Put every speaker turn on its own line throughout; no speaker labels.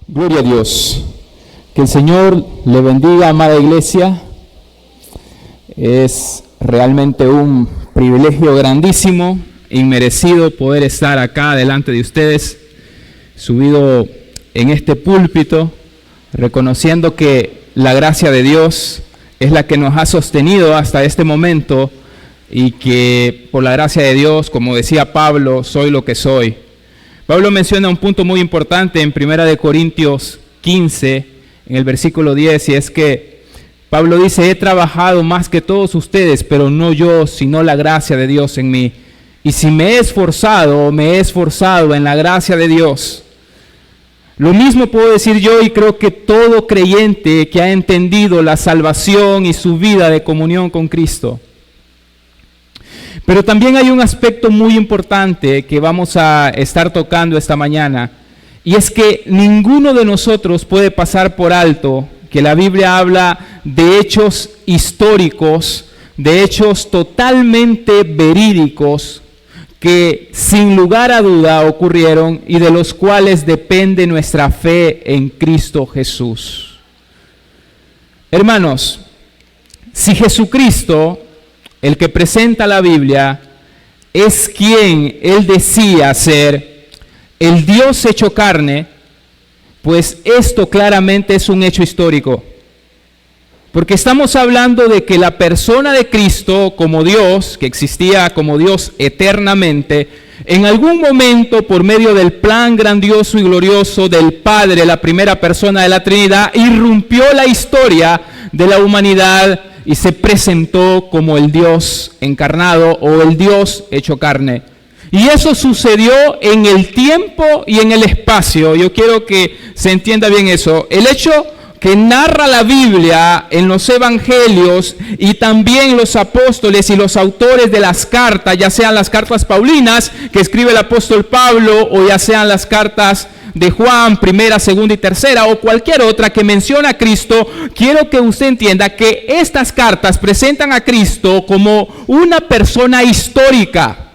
Gloria a Dios. Que el Señor le bendiga, amada iglesia. Es realmente un privilegio grandísimo, inmerecido poder estar acá delante de ustedes, subido en este púlpito, reconociendo que la gracia de Dios es la que nos ha sostenido hasta este momento y que por la gracia de Dios, como decía Pablo, soy lo que soy. Pablo menciona un punto muy importante en 1 Corintios 15, en el versículo 10, y es que Pablo dice: he trabajado más que todos ustedes, pero no yo, sino la gracia de Dios en mí. Y si me he esforzado en la gracia de Dios. Lo mismo puedo decir yo, y creo que todo creyente que ha entendido la salvación y su vida de comunión con Cristo. Pero también hay un aspecto muy importante que vamos a estar tocando esta mañana, y es que ninguno de nosotros puede pasar por alto que la Biblia habla de hechos históricos, de hechos totalmente verídicos, que sin lugar a duda ocurrieron y de los cuales depende nuestra fe en Cristo Jesús. Hermanos, si Jesucristo, el que presenta la Biblia, es quien Él decía ser, el Dios hecho carne, pues esto claramente es un hecho histórico. Porque estamos hablando de que la persona de Cristo como Dios, que existía como Dios eternamente, en algún momento por medio del plan grandioso y glorioso del Padre, la primera persona de la Trinidad, irrumpió la historia de la humanidad y se presentó como el Dios encarnado o el Dios hecho carne. Y eso sucedió en el tiempo y en el espacio. Yo quiero que se entienda bien eso. El hecho que narra la Biblia en los evangelios y también los apóstoles y los autores de las cartas, ya sean las cartas paulinas que escribe el apóstol Pablo o ya sean las cartas de Juan, primera, segunda y tercera, o cualquier otra que menciona a Cristo, quiero que usted entienda que estas cartas presentan a Cristo como una persona histórica,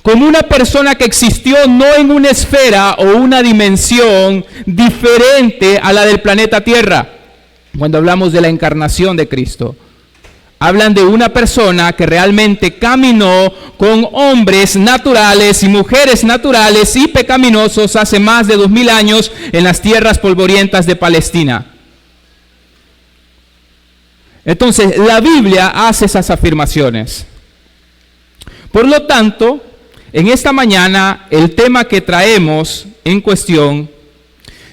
como una persona que existió no en una esfera o una dimensión diferente a la del planeta Tierra. Cuando hablamos de la encarnación de Cristo, hablan de una persona que realmente caminó con hombres naturales y mujeres naturales y pecaminosos hace más de 2000 años en las tierras polvorientas de Palestina. Entonces, la Biblia hace esas afirmaciones. Por lo tanto, en esta mañana, el tema que traemos en cuestión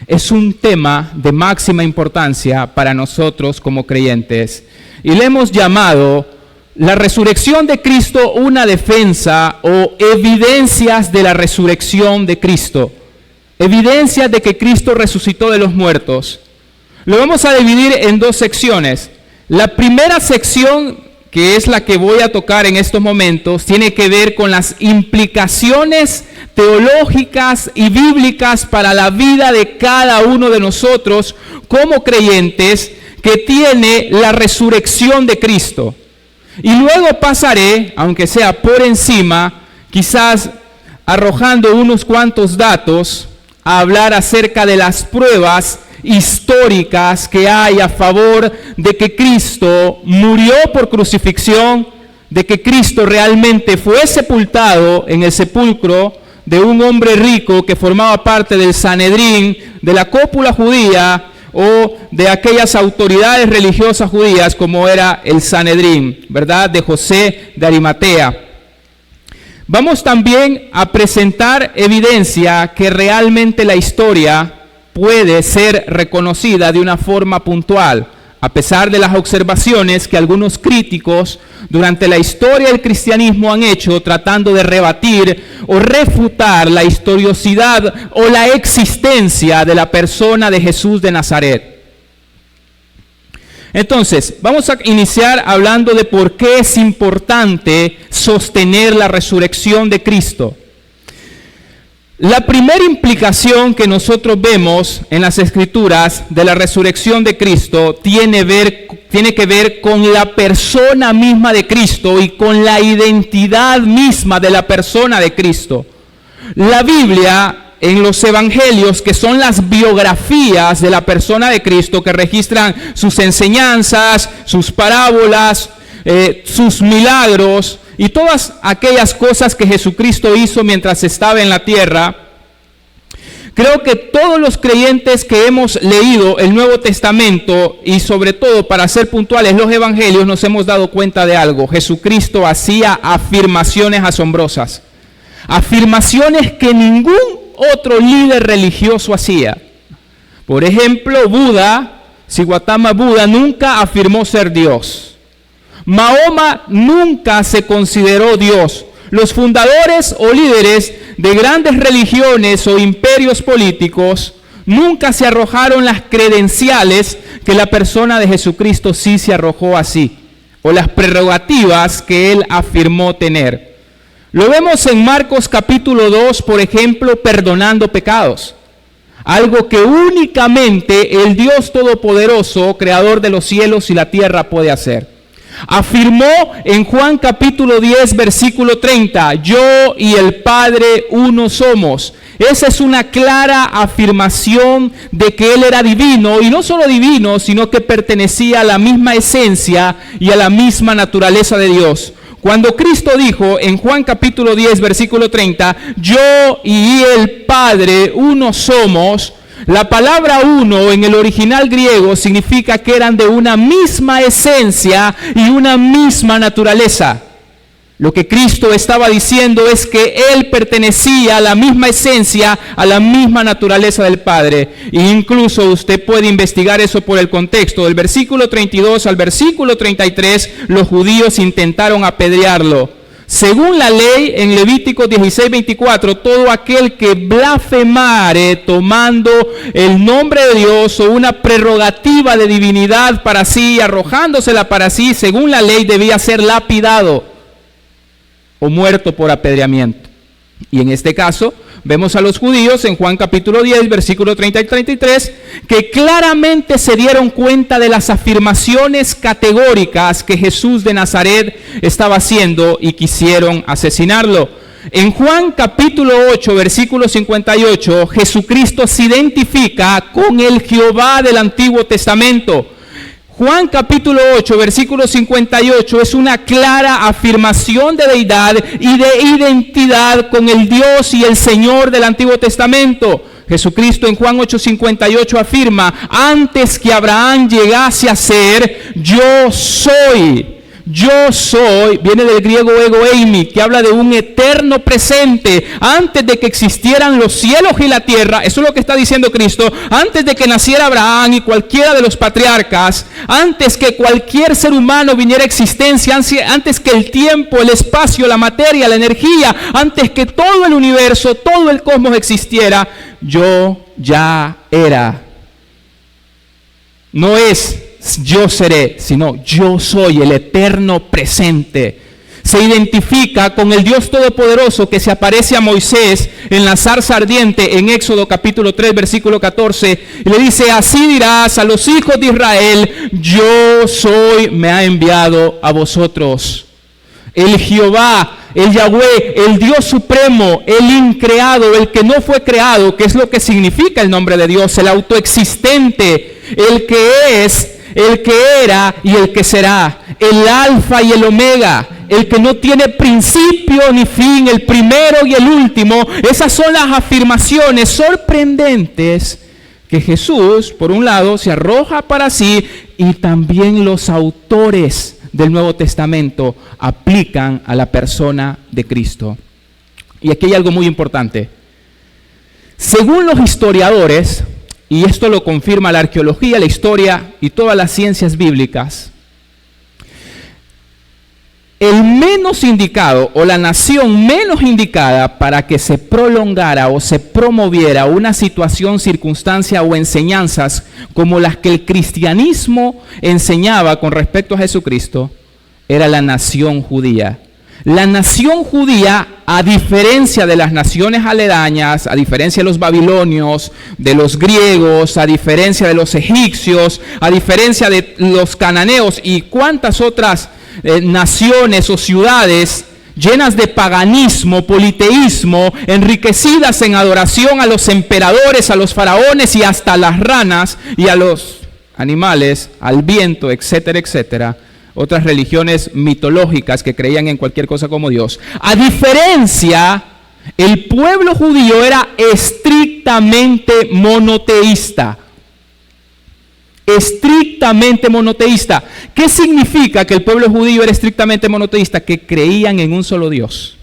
es un tema de máxima importancia para nosotros como creyentes. Y le hemos llamado la resurrección de Cristo una defensa o evidencias de la resurrección de Cristo. Evidencias de que Cristo resucitó de los muertos. Lo vamos a dividir en dos secciones. La primera sección, que es la que voy a tocar en estos momentos, tiene que ver con las implicaciones teológicas y bíblicas para la vida de cada uno de nosotros como creyentes que tiene la resurrección de Cristo. Y luego pasaré, aunque sea por encima, quizás arrojando unos cuantos datos, a hablar acerca de las pruebas históricas que hay a favor de que Cristo murió por crucifixión, de que Cristo realmente fue sepultado en el sepulcro de un hombre rico que formaba parte del Sanedrín, de la cópula judía o de aquellas autoridades religiosas judías como era el Sanedrín, ¿verdad? De José de Arimatea. Vamos también a presentar evidencia que realmente la historia puede ser reconocida de una forma puntual, a pesar de las observaciones que algunos críticos durante la historia del cristianismo han hecho tratando de rebatir o refutar la historicidad o la existencia de la persona de Jesús de Nazaret. Entonces, vamos a iniciar hablando de por qué es importante sostener la resurrección de Cristo. La primera implicación que nosotros vemos en las Escrituras de la resurrección de Cristo tiene que ver con la persona misma de Cristo y con la identidad misma de la persona de Cristo. La Biblia en los evangelios, que son las biografías de la persona de Cristo, que registran sus enseñanzas, sus parábolas, sus milagros y todas aquellas cosas que Jesucristo hizo mientras estaba en la tierra. Creo que todos los creyentes que hemos leído el Nuevo Testamento, y sobre todo, para ser puntuales, los evangelios, nos hemos dado cuenta de algo. Jesucristo hacía afirmaciones asombrosas, afirmaciones que ningún otro líder religioso hacía. Por ejemplo, Buda, Gautama Buda, nunca afirmó ser Dios. Mahoma nunca se consideró Dios. Los fundadores o líderes de grandes religiones o imperios políticos nunca se arrojaron las credenciales que la persona de Jesucristo sí se arrojó así, o las prerrogativas que él afirmó tener. Lo vemos en Marcos capítulo 2, por ejemplo, perdonando pecados. Algo que únicamente el Dios Todopoderoso, creador de los cielos y la tierra, puede hacer. Afirmó en Juan capítulo 10, versículo 30, yo y el Padre uno somos. Esa es una clara afirmación de que Él era divino, y no solo divino, sino que pertenecía a la misma esencia y a la misma naturaleza de Dios. Cuando Cristo dijo en Juan capítulo 10, versículo 30, yo y el Padre uno somos, la palabra uno en el original griego significa que eran de una misma esencia y una misma naturaleza. Lo que Cristo estaba diciendo es que Él pertenecía a la misma esencia, a la misma naturaleza del Padre. E incluso usted puede investigar eso por el contexto. Del versículo 32 al versículo 33, los judíos intentaron apedrearlo. Según la ley, en Levítico 16:24, todo aquel que blasfemare tomando el nombre de Dios o una prerrogativa de divinidad para sí, arrojándosela para sí, según la ley debía ser lapidado o muerto por apedreamiento. Y en este caso, vemos a los judíos en Juan capítulo 10, versículo 30 y 33, que claramente se dieron cuenta de las afirmaciones categóricas que Jesús de Nazaret estaba haciendo y quisieron asesinarlo. En Juan capítulo 8, versículo 58, Jesucristo se identifica con el Jehová del Antiguo Testamento. Juan capítulo 8, versículo 58 es una clara afirmación de deidad y de identidad con el Dios y el Señor del Antiguo Testamento. Jesucristo en Juan 8:58 afirma, antes que Abraham llegase a ser, yo soy. Yo soy, viene del griego ego eimi, que habla de un eterno presente. Antes de que existieran los cielos y la tierra, eso es lo que está diciendo Cristo, antes de que naciera Abraham y cualquiera de los patriarcas, antes que cualquier ser humano viniera a existencia, antes que el tiempo, el espacio, la materia, la energía, antes que todo el universo, todo el cosmos existiera, yo ya era. No es yo seré, sino yo soy, el eterno presente. Se identifica con el Dios Todopoderoso que se aparece a Moisés en la zarza ardiente en Éxodo capítulo 3, versículo 14, y le dice, así dirás a los hijos de Israel, yo soy, me ha enviado a vosotros. El Jehová, el Yahweh, el Dios supremo, el increado, el que no fue creado, que es lo que significa el nombre de Dios, el autoexistente, el que es, el que era y el que será, el alfa y el omega, el que no tiene principio ni fin, el primero y el último. Esas son las afirmaciones sorprendentes que Jesús, por un lado, se arroja para sí, y también los autores del Nuevo Testamento aplican a la persona de Cristo. Y aquí hay algo muy importante. Según los historiadores, y esto lo confirma la arqueología, la historia y todas las ciencias bíblicas, el menos indicado o la nación menos indicada para que se prolongara o se promoviera una situación, circunstancia o enseñanzas como las que el cristianismo enseñaba con respecto a Jesucristo, era la nación judía. La nación judía, a diferencia de las naciones aledañas, a diferencia de los babilonios, de los griegos, a diferencia de los egipcios, a diferencia de los cananeos y cuántas otras naciones o ciudades llenas de paganismo, politeísmo, enriquecidas en adoración a los emperadores, a los faraones y hasta a las ranas y a los animales, al viento, etcétera, etcétera. Otras religiones mitológicas que creían en cualquier cosa como Dios. A diferencia, el pueblo judío era estrictamente monoteísta. Estrictamente monoteísta. ¿Qué significa que el pueblo judío era estrictamente monoteísta? Que creían en un solo Dios.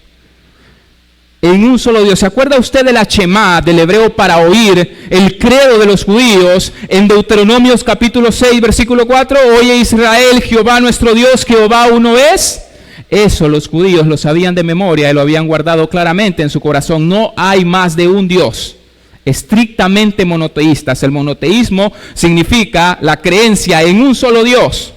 En un solo Dios. ¿Se acuerda usted de la Shema, del hebreo para oír, el credo de los judíos, en Deuteronomios capítulo 6, versículo 4? Oye Israel, Jehová nuestro Dios, Jehová uno es. Eso los judíos lo sabían de memoria y lo habían guardado claramente en su corazón. No hay más de un Dios. Estrictamente monoteístas. El monoteísmo significa la creencia en un solo Dios.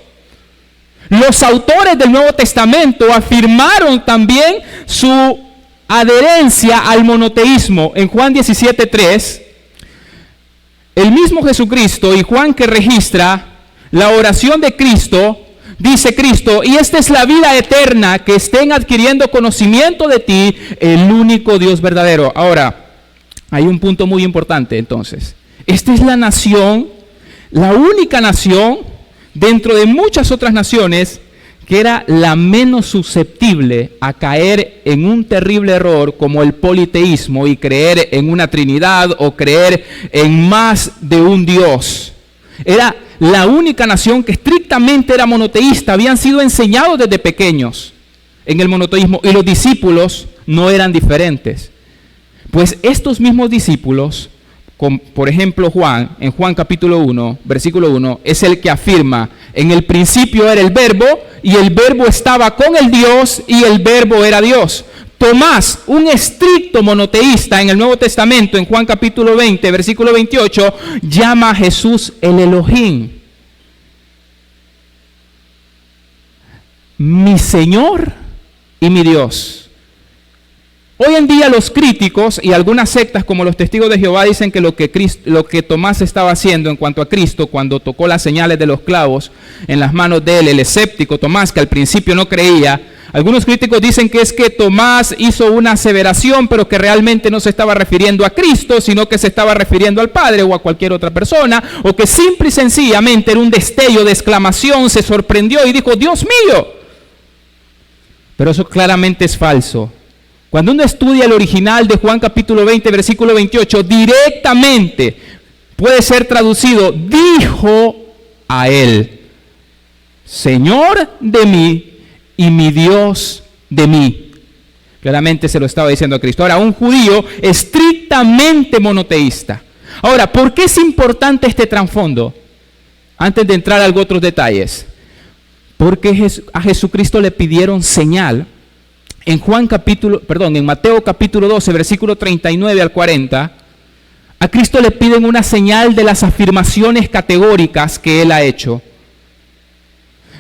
Los autores del Nuevo Testamento afirmaron también su adherencia al monoteísmo. En Juan 17:3, el mismo Jesucristo y Juan que registra la oración de Cristo, dice Cristo, y esta es la vida eterna, que estén adquiriendo conocimiento de ti, el único Dios verdadero. Ahora, hay un punto muy importante entonces. Esta es la nación, la única nación dentro de muchas otras naciones que era la menos susceptible a caer en un terrible error como el politeísmo y creer en una Trinidad o creer en más de un Dios. Era la única nación que estrictamente era monoteísta. Habían sido enseñados desde pequeños en el monoteísmo y los discípulos no eran diferentes. Pues estos mismos discípulos, por ejemplo Juan, en Juan capítulo 1, versículo 1, es el que afirma, en el principio era el verbo, y el verbo estaba con el Dios, y el verbo era Dios. Tomás, un estricto monoteísta en el Nuevo Testamento, en Juan capítulo 20, versículo 28, llama a Jesús el Elohim. Mi Señor y mi Dios. Hoy en día los críticos y algunas sectas como los Testigos de Jehová dicen que lo que Tomás estaba haciendo en cuanto a Cristo cuando tocó las señales de los clavos en las manos de él, el escéptico Tomás que al principio no creía, algunos críticos dicen que es que Tomás hizo una aseveración pero que realmente no se estaba refiriendo a Cristo, sino que se estaba refiriendo al Padre o a cualquier otra persona, o que simple y sencillamente era un destello de exclamación, se sorprendió y dijo, ¡Dios mío! Pero eso claramente es falso. Cuando uno estudia el original de Juan capítulo 20, versículo 28, directamente puede ser traducido, dijo a él, Señor de mí y mi Dios de mí. Claramente se lo estaba diciendo a Cristo. Ahora, un judío estrictamente monoteísta. Ahora, ¿por qué es importante este trasfondo? Antes de entrar a otros detalles. Porque a Jesucristo le pidieron señal. En Mateo capítulo 12, versículo 39 al 40, a Cristo le piden una señal de las afirmaciones categóricas que Él ha hecho.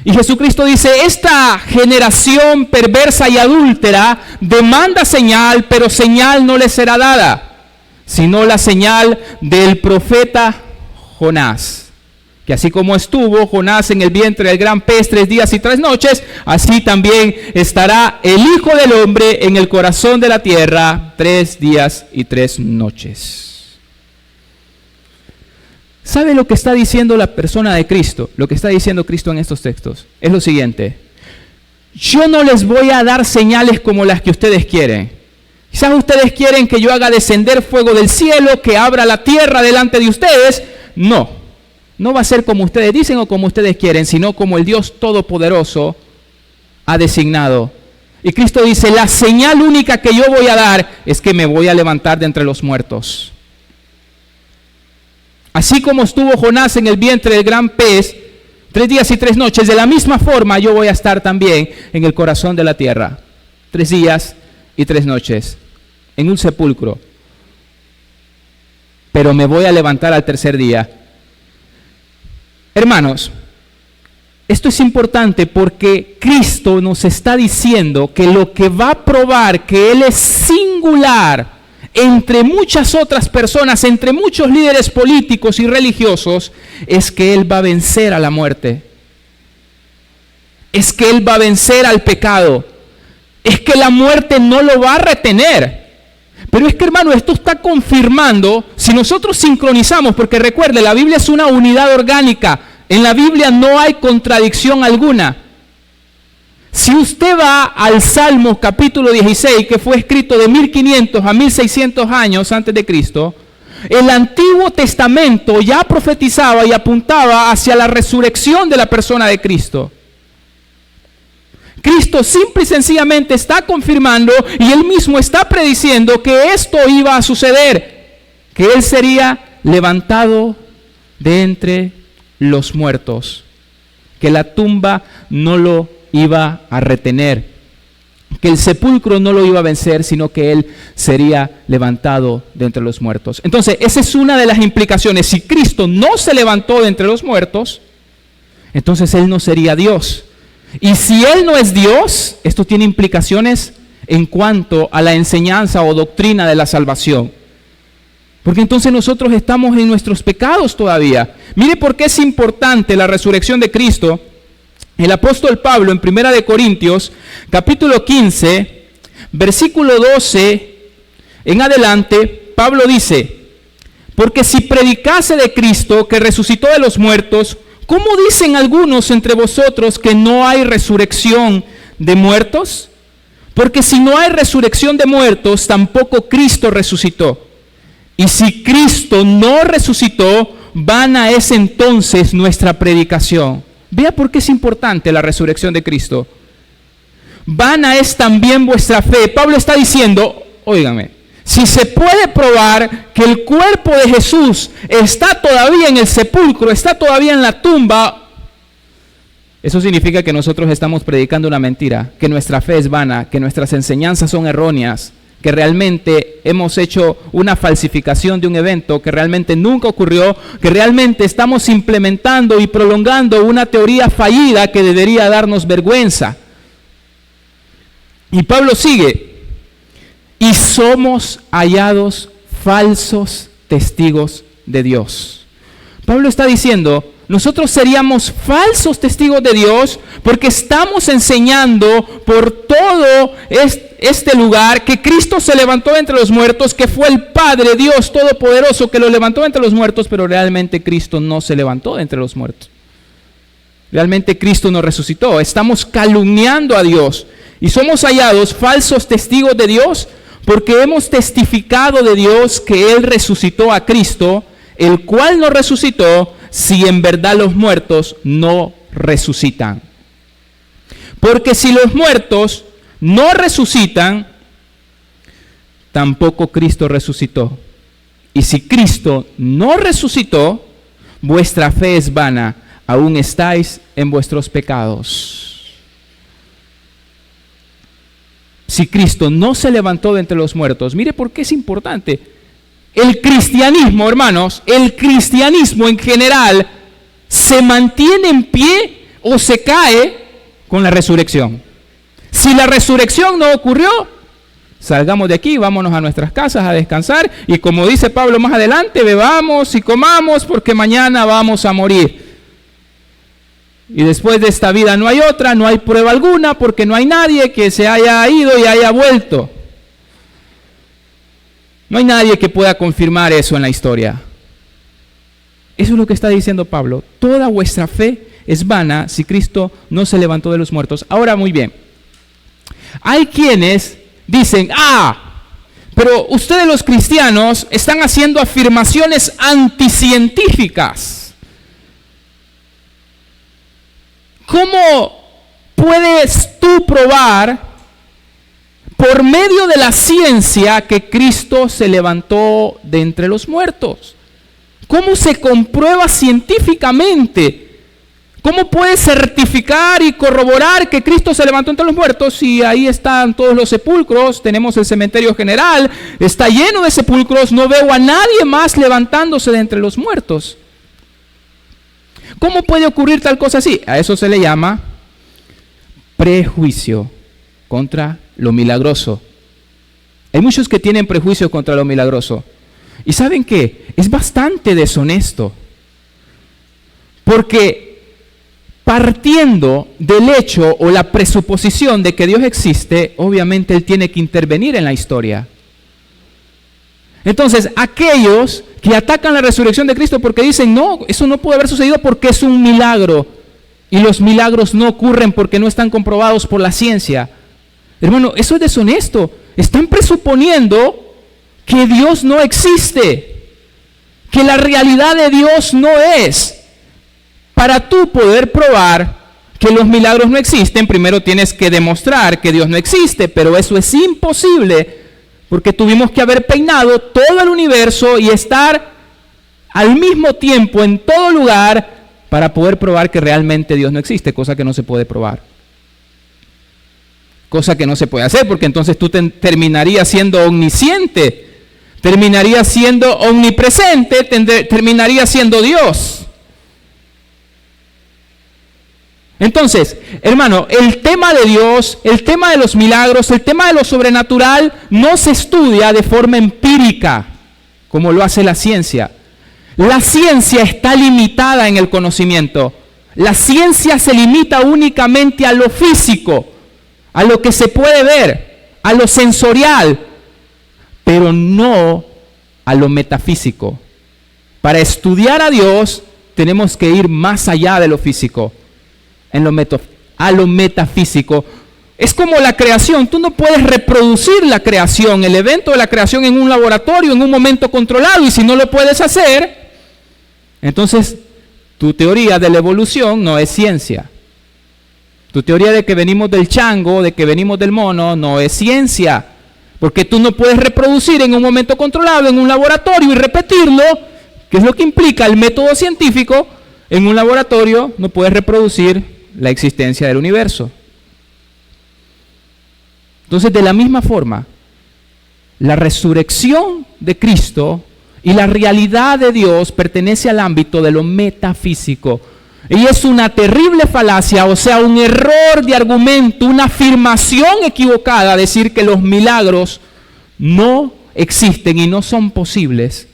Y Jesucristo dice, esta generación perversa y adúltera demanda señal, pero señal no le será dada, sino la señal del profeta Jonás. Que así como estuvo Jonás en el vientre del gran pez 3 días y 3 noches, así también estará el Hijo del Hombre en el corazón de la tierra 3 días y 3 noches. ¿Sabe lo que está diciendo la persona de Cristo? Lo que está diciendo Cristo en estos textos es lo siguiente. Yo no les voy a dar señales como las que ustedes quieren. Quizás ustedes quieren que yo haga descender fuego del cielo, que abra la tierra delante de ustedes. No. No va a ser como ustedes dicen o como ustedes quieren, sino como el Dios Todopoderoso ha designado. Y Cristo dice, la señal única que yo voy a dar es que me voy a levantar de entre los muertos. Así como estuvo Jonás en el vientre del gran pez 3 días y 3 noches, de la misma forma yo voy a estar también en el corazón de la tierra 3 días y 3 noches, en un sepulcro. Pero me voy a levantar al tercer día. Hermanos, esto es importante porque Cristo nos está diciendo que lo que va a probar que Él es singular entre muchas otras personas, entre muchos líderes políticos y religiosos, es que Él va a vencer a la muerte. Es que Él va a vencer al pecado. es que la muerte no lo va a retener. Pero es que, hermano, esto está confirmando, si nosotros sincronizamos, porque recuerde, la Biblia es una unidad orgánica, en la Biblia no hay contradicción alguna. Si usted va al Salmo capítulo 16, que fue escrito de 1500 a 1600 años antes de Cristo, el Antiguo Testamento ya profetizaba y apuntaba hacia la resurrección de la persona de Cristo. Cristo simple y sencillamente está confirmando y Él mismo está prediciendo que esto iba a suceder, que Él sería levantado de entre los muertos, que la tumba no lo iba a retener, que el sepulcro no lo iba a vencer, sino que Él sería levantado de entre los muertos. Entonces, esa es una de las implicaciones. Si Cristo no se levantó de entre los muertos, entonces Él no sería Dios. Y si Él no es Dios, esto tiene implicaciones en cuanto a la enseñanza o doctrina de la salvación. Porque entonces nosotros estamos en nuestros pecados todavía. Mire por qué es importante la resurrección de Cristo. El apóstol Pablo en 1 de Corintios, capítulo 15, versículo 12 en adelante, Pablo dice: porque si predicase de Cristo que resucitó de los muertos, ¿cómo dicen algunos entre vosotros que no hay resurrección de muertos? Porque si no hay resurrección de muertos, tampoco Cristo resucitó. Y si Cristo no resucitó, vana es entonces nuestra predicación. Vea por qué es importante la resurrección de Cristo. Vana es también vuestra fe. Pablo está diciendo, óigame, si se puede probar que el cuerpo de Jesús está todavía en el sepulcro, está todavía en la tumba, eso significa que nosotros estamos predicando una mentira, que nuestra fe es vana, que nuestras enseñanzas son erróneas, que realmente hemos hecho una falsificación de un evento que realmente nunca ocurrió, que realmente estamos implementando y prolongando una teoría fallida que debería darnos vergüenza. Y Pablo sigue: y somos hallados falsos testigos de Dios. Pablo está diciendo, nosotros seríamos falsos testigos de Dios porque estamos enseñando por todo este lugar que Cristo se levantó entre los muertos, que fue el Padre Dios Todopoderoso que lo levantó entre los muertos, pero realmente Cristo no se levantó entre los muertos. Realmente Cristo no resucitó. Estamos calumniando a Dios y somos hallados falsos testigos de Dios porque hemos testificado de Dios que Él resucitó a Cristo, el cual no resucitó, si en verdad los muertos no resucitan. Porque si los muertos no resucitan, tampoco Cristo resucitó. Y si Cristo no resucitó, vuestra fe es vana, aún estáis en vuestros pecados. Si Cristo no se levantó de entre los muertos, mire por qué es importante. El cristianismo, hermanos, el cristianismo en general se mantiene en pie o se cae con la resurrección. Si la resurrección no ocurrió, salgamos de aquí, vámonos a nuestras casas a descansar y, como dice Pablo más adelante, bebamos y comamos porque mañana vamos a morir. Y después de esta vida no hay otra, no hay prueba alguna porque no hay nadie que se haya ido y haya vuelto. No hay nadie que pueda confirmar eso en la historia. Eso es lo que está diciendo Pablo. Toda vuestra fe es vana si Cristo no se levantó de los muertos. Ahora, muy bien. Hay quienes dicen, pero ustedes los cristianos están haciendo afirmaciones anticientíficas. ¿Cómo puedes tú probar por medio de la ciencia que Cristo se levantó de entre los muertos? ¿Cómo se comprueba científicamente? ¿Cómo puedes certificar y corroborar que Cristo se levantó entre los muertos si ahí están todos los sepulcros? Tenemos el cementerio general, está lleno de sepulcros, no veo a nadie más levantándose de entre los muertos. ¿Cómo puede ocurrir tal cosa así? A eso se le llama prejuicio contra lo milagroso. Hay muchos que tienen prejuicios contra lo milagroso. ¿Y saben qué? Es bastante deshonesto. Porque partiendo del hecho o la presuposición de que Dios existe, obviamente Él tiene que intervenir en la historia. Entonces, aquellos que atacan la resurrección de Cristo porque dicen, no, eso no puede haber sucedido porque es un milagro, y los milagros no ocurren porque no están comprobados por la ciencia. Hermano, eso es deshonesto. Están presuponiendo que Dios no existe, que la realidad de Dios no es. Para tú poder probar que los milagros no existen, primero tienes que demostrar que Dios no existe, pero eso es imposible porque tuvimos que haber peinado todo el universo y estar al mismo tiempo en todo lugar para poder probar que realmente Dios no existe, cosa que no se puede probar. Cosa que no se puede hacer porque entonces tú terminarías siendo omnisciente, terminarías siendo omnipresente, terminarías siendo Dios. Entonces, hermano, el tema de Dios, el tema de los milagros, el tema de lo sobrenatural no se estudia de forma empírica, como lo hace la ciencia. La ciencia está limitada en el conocimiento. La ciencia se limita únicamente a lo físico, a lo que se puede ver, a lo sensorial, pero no a lo metafísico. Para estudiar a Dios tenemos que ir más allá de lo físico. A lo metafísico. Es como la creación. Tú no puedes reproducir la creación, el evento de la creación en un laboratorio, en un momento controlado, y si no lo puedes hacer, entonces tu teoría de la evolución no es ciencia. Tu teoría de que venimos del chango, de que venimos del mono, no es ciencia, porque tú no puedes reproducir en un momento controlado, en un laboratorio, y repetirlo, que es lo que implica el método científico. En un laboratorio no puedes reproducir la existencia del universo. Entonces, de la misma forma, la resurrección de Cristo y la realidad de Dios pertenece al ámbito de lo metafísico. Y es una terrible falacia, o sea, un error de argumento, una afirmación equivocada, decir que los milagros no existen y no son posibles,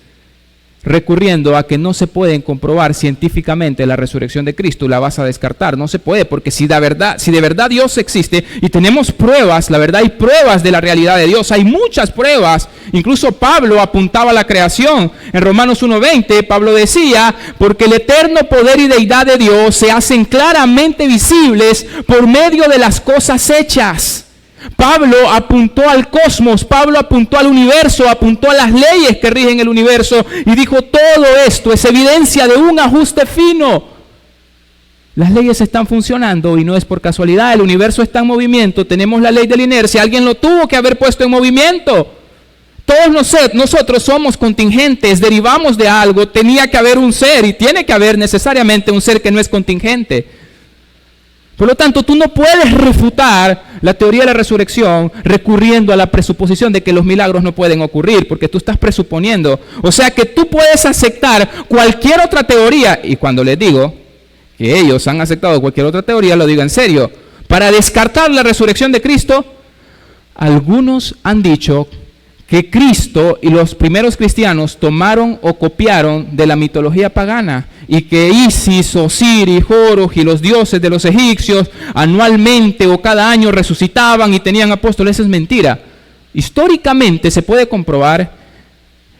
recurriendo a que no se pueden comprobar científicamente la resurrección de Cristo, la vas a descartar. No se puede, porque si de verdad Dios existe, y tenemos pruebas, la verdad hay pruebas de la realidad de Dios, hay muchas pruebas. Incluso Pablo apuntaba a la creación. En Romanos 1:20, Pablo decía, porque el eterno poder y deidad de Dios se hacen claramente visibles por medio de las cosas hechas. Pablo apuntó al cosmos, Pablo apuntó al universo, apuntó a las leyes que rigen el universo y dijo, todo esto es evidencia de un ajuste fino. Las leyes están funcionando y no es por casualidad, el universo está en movimiento, tenemos la ley de la inercia, alguien lo tuvo que haber puesto en movimiento. Todos nosotros somos contingentes, derivamos de algo, tenía que haber un ser y tiene que haber necesariamente un ser que no es contingente. Por lo tanto, tú no puedes refutar la teoría de la resurrección recurriendo a la presuposición de que los milagros no pueden ocurrir, porque tú estás presuponiendo. O sea que tú puedes aceptar cualquier otra teoría, y cuando les digo que ellos han aceptado cualquier otra teoría, lo digo en serio. Para descartar la resurrección de Cristo, algunos han dicho que Cristo y los primeros cristianos tomaron o copiaron de la mitología pagana y que Isis, Osiris, Horus y los dioses de los egipcios anualmente o cada año resucitaban y tenían apóstoles. Eso es mentira. Históricamente se puede comprobar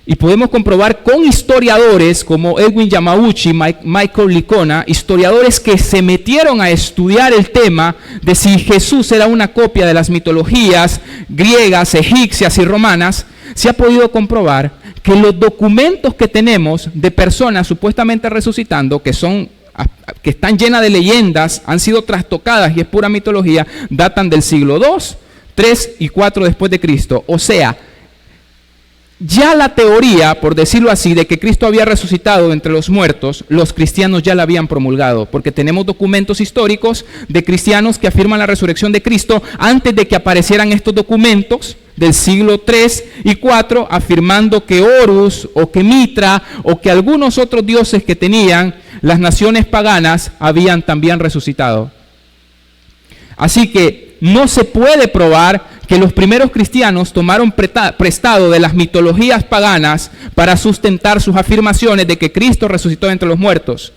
y podemos comprobar con historiadores como Edwin Yamauchi, Michael Licona, historiadores que se metieron a estudiar el tema de si Jesús era una copia de las mitologías griegas, egipcias y romanas. Se ha podido comprobar que los documentos que tenemos de personas supuestamente resucitando, que están llenas de leyendas, han sido trastocadas y es pura mitología, datan del siglo II, III y IV después de Cristo. O sea, ya la teoría, por decirlo así, de que Cristo había resucitado entre los muertos, los cristianos ya la habían promulgado, porque tenemos documentos históricos de cristianos que afirman la resurrección de Cristo antes de que aparecieran estos documentos del siglo III y IV, afirmando que Horus o que Mitra o que algunos otros dioses que tenían las naciones paganas habían también resucitado. Así que no se puede probar que los primeros cristianos tomaron prestado de las mitologías paganas para sustentar sus afirmaciones de que Cristo resucitó entre los muertos.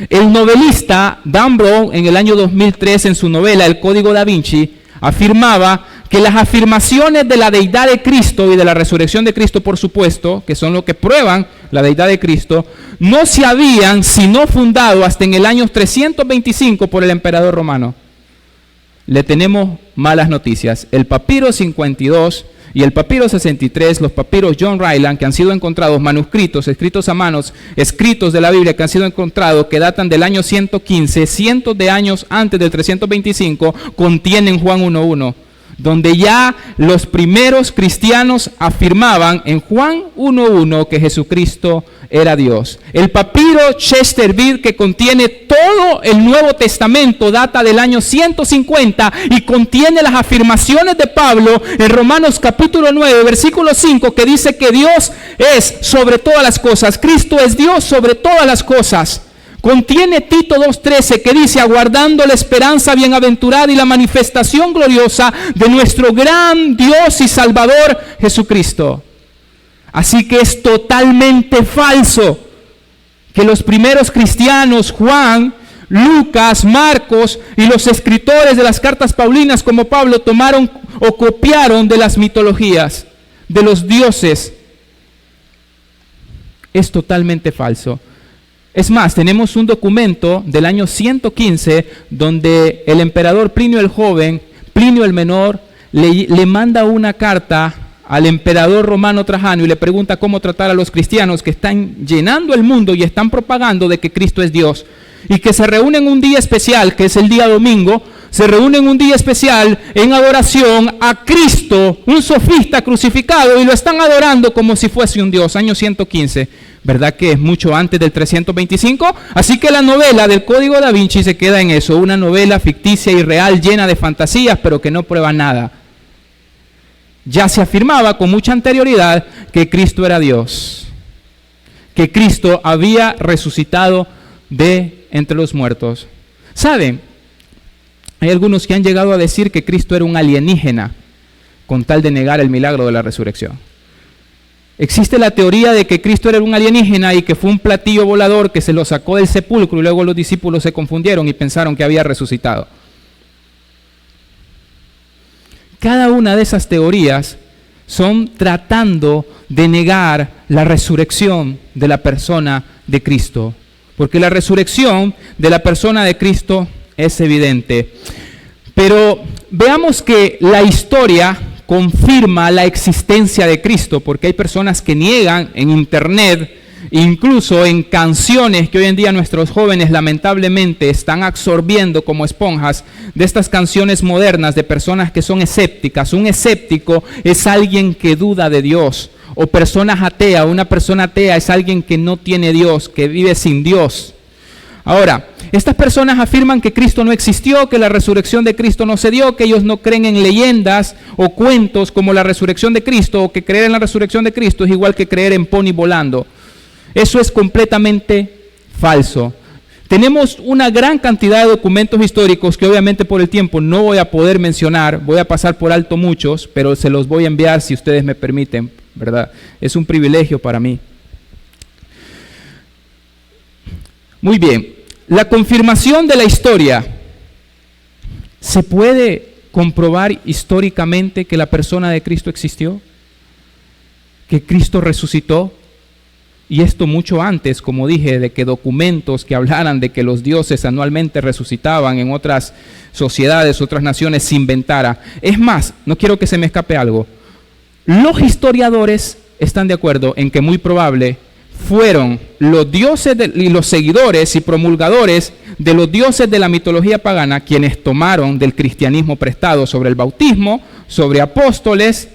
El novelista Dan Brown, en el año 2003, en su novela El Código Da Vinci, afirmaba que las afirmaciones de la deidad de Cristo y de la resurrección de Cristo, por supuesto, que son lo que prueban la deidad de Cristo, no se habían sino fundado hasta en el año 325 por el emperador romano. Le tenemos malas noticias. El papiro 52 y el papiro 63, los papiros John Ryland, que han sido encontrados, manuscritos, escritos a manos, escritos de la Biblia que han sido encontrados, que datan del año 115, cientos de años antes del 325, contienen Juan 1.1, donde ya los primeros cristianos afirmaban en Juan 1.1 que Jesucristo era Dios. El papiro Chesterfield, que contiene todo el Nuevo Testamento, data del año 150 y contiene las afirmaciones de Pablo en Romanos capítulo 9, versículo 5, que dice que Dios es sobre todas las cosas, Cristo es Dios sobre todas las cosas. Contiene Tito 2.13, que dice: aguardando la esperanza bienaventurada y la manifestación gloriosa de nuestro gran Dios y Salvador Jesucristo. Así que es totalmente falso que los primeros cristianos, Juan, Lucas, Marcos y los escritores de las cartas paulinas como Pablo, tomaron o copiaron de las mitologías, de los dioses. Es totalmente falso. Es más, tenemos un documento del año 115 donde el emperador Plinio el Joven, Plinio el Menor, le manda una carta al emperador romano Trajano y le pregunta cómo tratar a los cristianos que están llenando el mundo y están propagando de que Cristo es Dios, y que se reúnen un día especial, que es el día domingo, se reúnen un día especial en adoración a Cristo, un sofista crucificado, y lo están adorando como si fuese un Dios. Año 115, ¿verdad que es mucho antes del 325? Así que la novela del Código Da Vinci se queda en eso, una novela ficticia y real llena de fantasías, pero que no prueba nada. Ya se afirmaba con mucha anterioridad que Cristo era Dios, que Cristo había resucitado de entre los muertos. ¿Saben? Hay algunos que han llegado a decir que Cristo era un alienígena con tal de negar el milagro de la resurrección. Existe la teoría de que Cristo era un alienígena y que fue un platillo volador que se lo sacó del sepulcro y luego los discípulos se confundieron y pensaron que había resucitado. Cada una de esas teorías son tratando de negar la resurrección de la persona de Cristo, porque la resurrección de la persona de Cristo es evidente. Pero veamos que la historia confirma la existencia de Cristo, porque hay personas que niegan en internet, incluso en canciones que hoy en día nuestros jóvenes lamentablemente están absorbiendo como esponjas, de estas canciones modernas de personas que son escépticas. Un escéptico es alguien que duda de Dios, o personas ateas. Una persona atea es alguien que no tiene Dios, que vive sin Dios. Ahora, estas personas afirman que Cristo no existió, que la resurrección de Cristo no se dio, que ellos no creen en leyendas o cuentos como la resurrección de Cristo, o que creer en la resurrección de Cristo es igual que creer en pony volando. Eso es completamente falso. Tenemos una gran cantidad de documentos históricos que obviamente por el tiempo no voy a poder mencionar, voy a pasar por alto muchos, pero se los voy a enviar si ustedes me permiten, ¿verdad? Es un privilegio para mí. Muy bien, la confirmación de la historia. ¿Se puede comprobar históricamente que la persona de Cristo existió? ¿Que Cristo resucitó? Y esto mucho antes, como dije, de que documentos que hablaran de que los dioses anualmente resucitaban en otras sociedades, otras naciones, se inventara. Es más, no quiero que se me escape algo. Los historiadores están de acuerdo en que muy probable fueron los dioses y los seguidores y promulgadores de los dioses de la mitología pagana quienes tomaron del cristianismo prestado sobre el bautismo, sobre apóstoles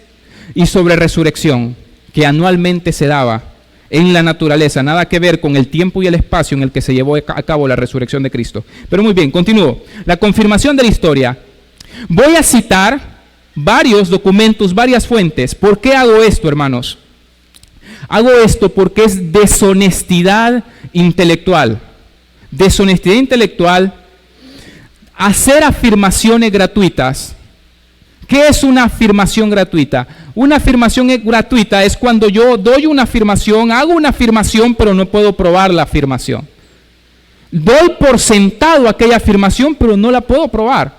y sobre resurrección, que anualmente se daba en la naturaleza, nada que ver con el tiempo y el espacio en el que se llevó a cabo la resurrección de Cristo. Pero muy bien, continúo. La confirmación de la historia. Voy a citar varios documentos, varias fuentes. ¿Por qué hago esto, hermanos? Hago esto porque es deshonestidad intelectual. Deshonestidad intelectual, hacer afirmaciones gratuitas. ¿Qué es una afirmación gratuita? Una afirmación gratuita es cuando yo doy una afirmación, hago una afirmación, pero no puedo probar la afirmación. Doy por sentado aquella afirmación, pero no la puedo probar.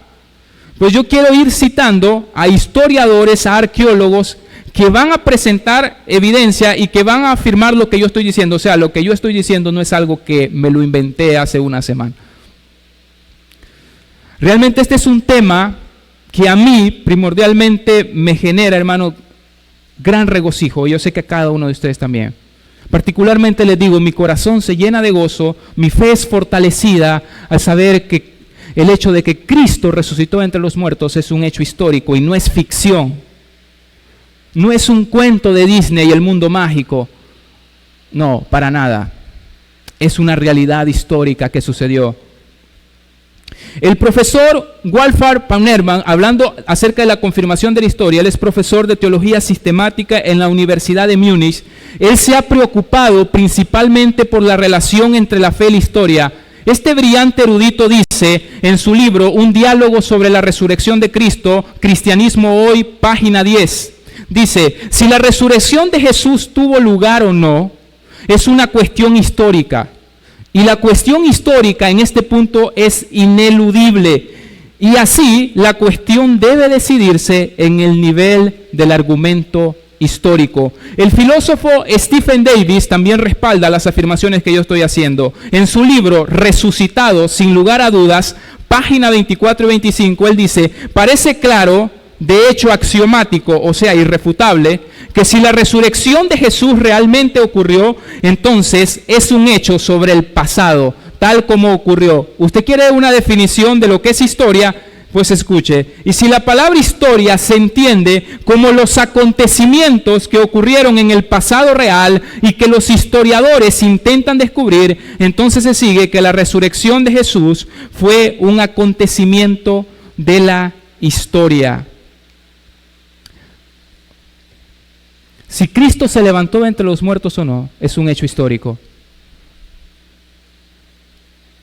Pues yo quiero ir citando a historiadores, a arqueólogos, que van a presentar evidencia y que van a afirmar lo que yo estoy diciendo. O sea, lo que yo estoy diciendo no es algo que me lo inventé hace una semana. Realmente este es un tema que a mí primordialmente me genera, hermano, gran regocijo. Yo sé que a cada uno de ustedes también. Particularmente les digo, mi corazón se llena de gozo, mi fe es fortalecida al saber que el hecho de que Cristo resucitó entre los muertos es un hecho histórico y no es ficción. No es un cuento de Disney y el mundo mágico. No, para nada. Es una realidad histórica que sucedió. El profesor Wolfgang Pannenberg, hablando acerca de la confirmación de la historia, él es profesor de teología sistemática en la Universidad de Múnich. Él se ha preocupado principalmente por la relación entre la fe y la historia. Este brillante erudito dice en su libro Un diálogo sobre la resurrección de Cristo, Cristianismo Hoy, página 10. Dice, si la resurrección de Jesús tuvo lugar o no, es una cuestión histórica. Y la cuestión histórica en este punto es ineludible. Y así la cuestión debe decidirse en el nivel del argumento histórico. El filósofo Stephen Davis también respalda las afirmaciones que yo estoy haciendo. En su libro Resucitado, sin lugar a dudas, página 24 y 25, él dice, parece claro, de hecho axiomático, o sea, irrefutable, que si la resurrección de Jesús realmente ocurrió, entonces es un hecho sobre el pasado, tal como ocurrió. ¿Usted quiere una definición de lo que es historia? Pues escuche. Y si la palabra historia se entiende como los acontecimientos que ocurrieron en el pasado real y que los historiadores intentan descubrir, entonces se sigue que la resurrección de Jesús fue un acontecimiento de la historia. Si Cristo se levantó de entre los muertos o no, es un hecho histórico.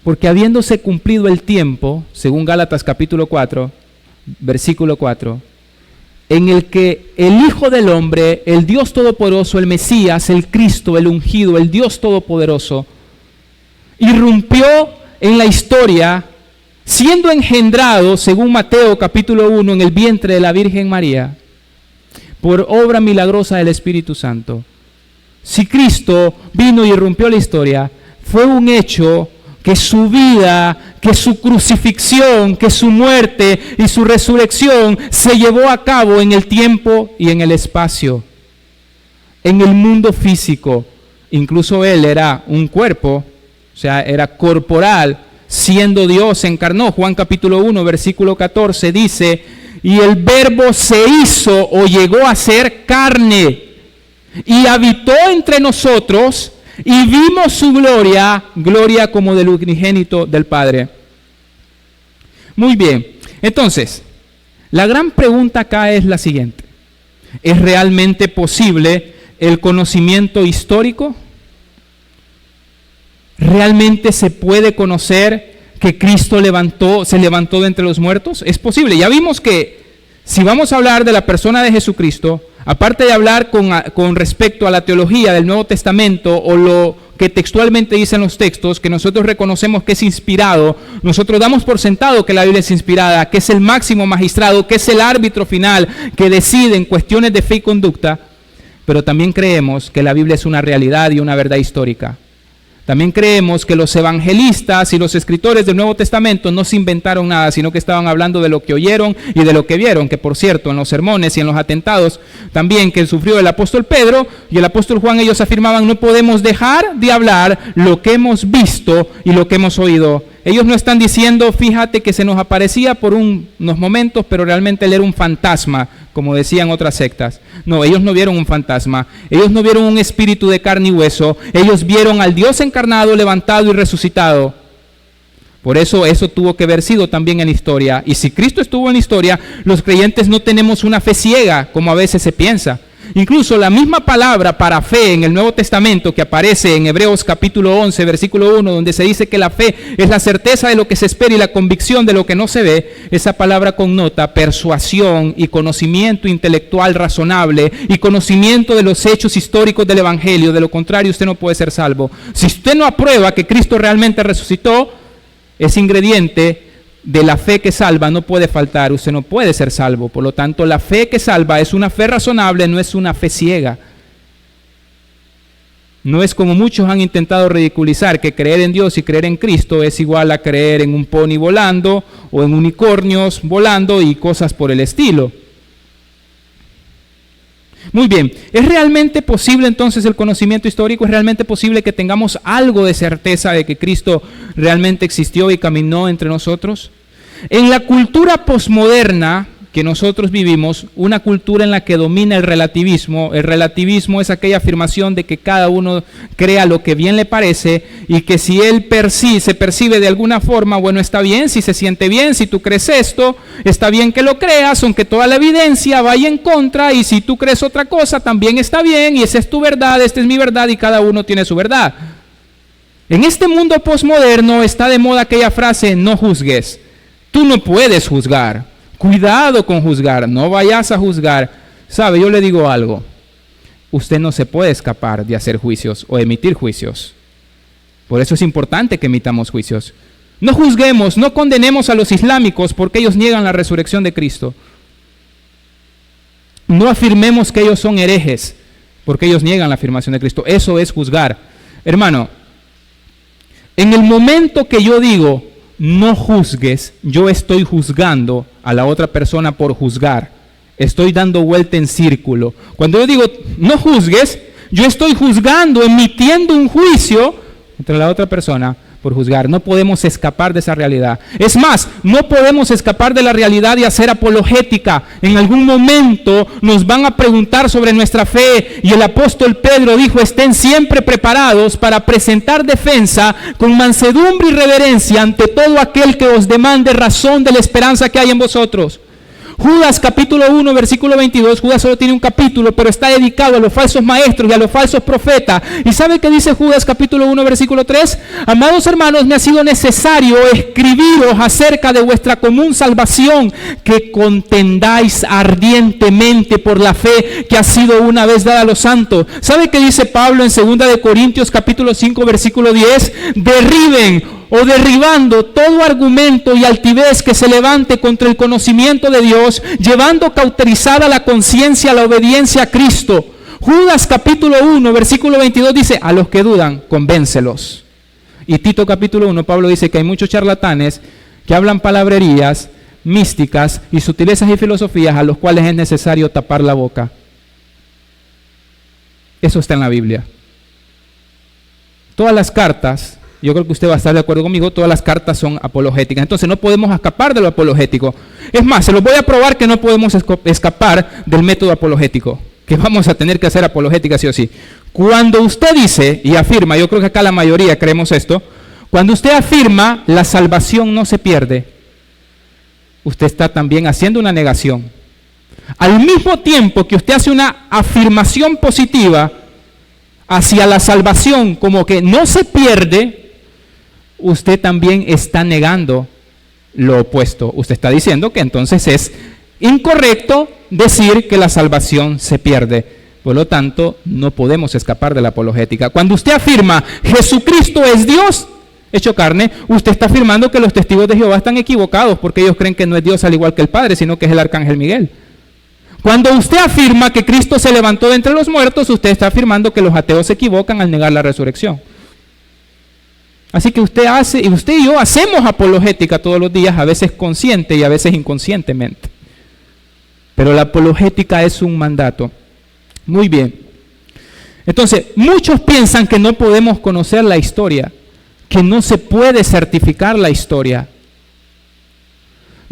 Porque habiéndose cumplido el tiempo, según Gálatas capítulo 4, versículo 4, en el que el Hijo del Hombre, el Dios Todopoderoso, el Mesías, el Cristo, el ungido, el Dios Todopoderoso, irrumpió en la historia, siendo engendrado, según Mateo capítulo 1, en el vientre de la Virgen María, por obra milagrosa del Espíritu Santo. Si Cristo vino y irrumpió la historia, fue un hecho que su vida, que su crucifixión, que su muerte y su resurrección se llevó a cabo en el tiempo y en el espacio, en el mundo físico. Incluso Él era un cuerpo, o sea, era corporal, siendo Dios, se encarnó. Juan capítulo 1, versículo 14 dice, y el Verbo se hizo o llegó a ser carne y habitó entre nosotros y vimos su gloria, gloria como del unigénito del Padre. Muy bien, entonces, la gran pregunta acá es la siguiente. ¿Es realmente posible el conocimiento histórico? ¿Realmente se puede conocer que Cristo se levantó de entre los muertos? Es posible. Ya vimos que si vamos a hablar de la persona de Jesucristo, aparte de hablar con respecto a la teología del Nuevo Testamento o lo que textualmente dicen los textos, que nosotros reconocemos que es inspirado, nosotros damos por sentado que la Biblia es inspirada, que es el máximo magistrado, que es el árbitro final que decide en cuestiones de fe y conducta, pero también creemos que la Biblia es una realidad y una verdad histórica. También creemos que los evangelistas y los escritores del Nuevo Testamento no se inventaron nada, sino que estaban hablando de lo que oyeron y de lo que vieron, que por cierto, en los sermones y en los atentados también que sufrió el apóstol Pedro y el apóstol Juan, ellos afirmaban, no podemos dejar de hablar lo que hemos visto y lo que hemos oído. Ellos no están diciendo, fíjate que se nos aparecía por unos momentos, pero realmente él era un fantasma, como decían otras sectas. No, ellos no vieron un fantasma, ellos no vieron un espíritu de carne y hueso, ellos vieron al Dios encarnado, levantado y resucitado. Por eso tuvo que haber sido también en la historia. Y si Cristo estuvo en la historia, los creyentes no tenemos una fe ciega, como a veces se piensa. Incluso la misma palabra para fe en el Nuevo Testamento que aparece en Hebreos capítulo 11, versículo 1, donde se dice que la fe es la certeza de lo que se espera y la convicción de lo que no se ve, esa palabra connota persuasión y conocimiento intelectual razonable y conocimiento de los hechos históricos del Evangelio. De lo contrario, usted no puede ser salvo. Si usted no aprueba que Cristo realmente resucitó, ese ingrediente de la fe que salva no puede faltar. Usted no puede ser salvo. Por lo tanto, la fe que salva es una fe razonable, no es una fe ciega. No es como muchos han intentado ridiculizar, que creer en Dios y creer en Cristo es igual a creer en un pony volando o en unicornios volando y cosas por el estilo. Muy bien, ¿es realmente posible entonces el conocimiento histórico? ¿Es realmente posible que tengamos algo de certeza de que Cristo realmente existió y caminó entre nosotros? En la cultura posmoderna que nosotros vivimos, una cultura en la que domina el relativismo es aquella afirmación de que cada uno crea lo que bien le parece y que si él se percibe de alguna forma, bueno, está bien, si se siente bien, si tú crees esto, está bien que lo creas, aunque toda la evidencia vaya en contra, y si tú crees otra cosa, también está bien, y esa es tu verdad, esta es mi verdad, y cada uno tiene su verdad. En este mundo posmoderno está de moda aquella frase, no juzgues, tú no puedes juzgar. Cuidado con juzgar, no vayas a juzgar. ¿Sabe? Yo le digo algo. Usted no se puede escapar de hacer juicios o emitir juicios. Por eso es importante que emitamos juicios. No juzguemos, no condenemos a los islámicos porque ellos niegan la resurrección de Cristo. No afirmemos que ellos son herejes porque ellos niegan la afirmación de Cristo. Eso es juzgar. Hermano, en el momento que yo digo, no juzgues, yo estoy juzgando a la otra persona por juzgar. Estoy dando vuelta en círculo. Cuando yo digo, no juzgues, yo estoy juzgando, emitiendo un juicio entre la otra persona por juzgar. No podemos escapar de esa realidad. Es más, no podemos escapar de la realidad de hacer apologética. En algún momento nos van a preguntar sobre nuestra fe y el apóstol Pedro dijo, estén siempre preparados para presentar defensa con mansedumbre y reverencia ante todo aquel que os demande razón de la esperanza que hay en vosotros. Judas capítulo 1 versículo 22, Judas solo tiene un capítulo, pero está dedicado a los falsos maestros y a los falsos profetas. ¿Y sabe qué dice Judas capítulo 1 versículo 3? Amados hermanos, me ha sido necesario escribiros acerca de vuestra común salvación, que contendáis ardientemente por la fe que ha sido una vez dada a los santos. ¿Sabe qué dice Pablo en 2 de Corintios capítulo 5 versículo 10? Derriben o derribando todo argumento y altivez que se levante contra el conocimiento de Dios, llevando cauterizada la conciencia a la obediencia a Cristo. Judas capítulo 1, versículo 22 dice, a los que dudan, convéncelos. Y Tito capítulo 1, Pablo dice que hay muchos charlatanes que hablan palabrerías, místicas y sutilezas y filosofías a los cuales es necesario tapar la boca. Eso está en la Biblia. Todas las cartas, yo creo que usted va a estar de acuerdo conmigo, todas las cartas son apologéticas. Entonces no podemos escapar de lo apologético. Es más, se los voy a probar que no podemos escapar del método apologético, que vamos a tener que hacer apologética sí o sí. Cuando usted dice y afirma, yo creo que acá la mayoría creemos esto, cuando usted afirma la salvación no se pierde, usted está también haciendo una negación. Al mismo tiempo que usted hace una afirmación positiva hacia la salvación como que no se pierde, usted también está negando lo opuesto. Usted está diciendo que entonces es incorrecto decir que la salvación se pierde. Por lo tanto, no podemos escapar de la apologética. Cuando usted afirma Jesucristo es Dios hecho carne, usted está afirmando que los testigos de Jehová están equivocados porque ellos creen que no es Dios al igual que el Padre, sino que es el arcángel Miguel. Cuando usted afirma que Cristo se levantó de entre los muertos, usted está afirmando que los ateos se equivocan al negar la resurrección. Así que usted y yo hacemos apologética todos los días, a veces consciente y a veces inconscientemente. Pero la apologética es un mandato. Muy bien. Entonces, muchos piensan que no podemos conocer la historia, que no se puede certificar la historia.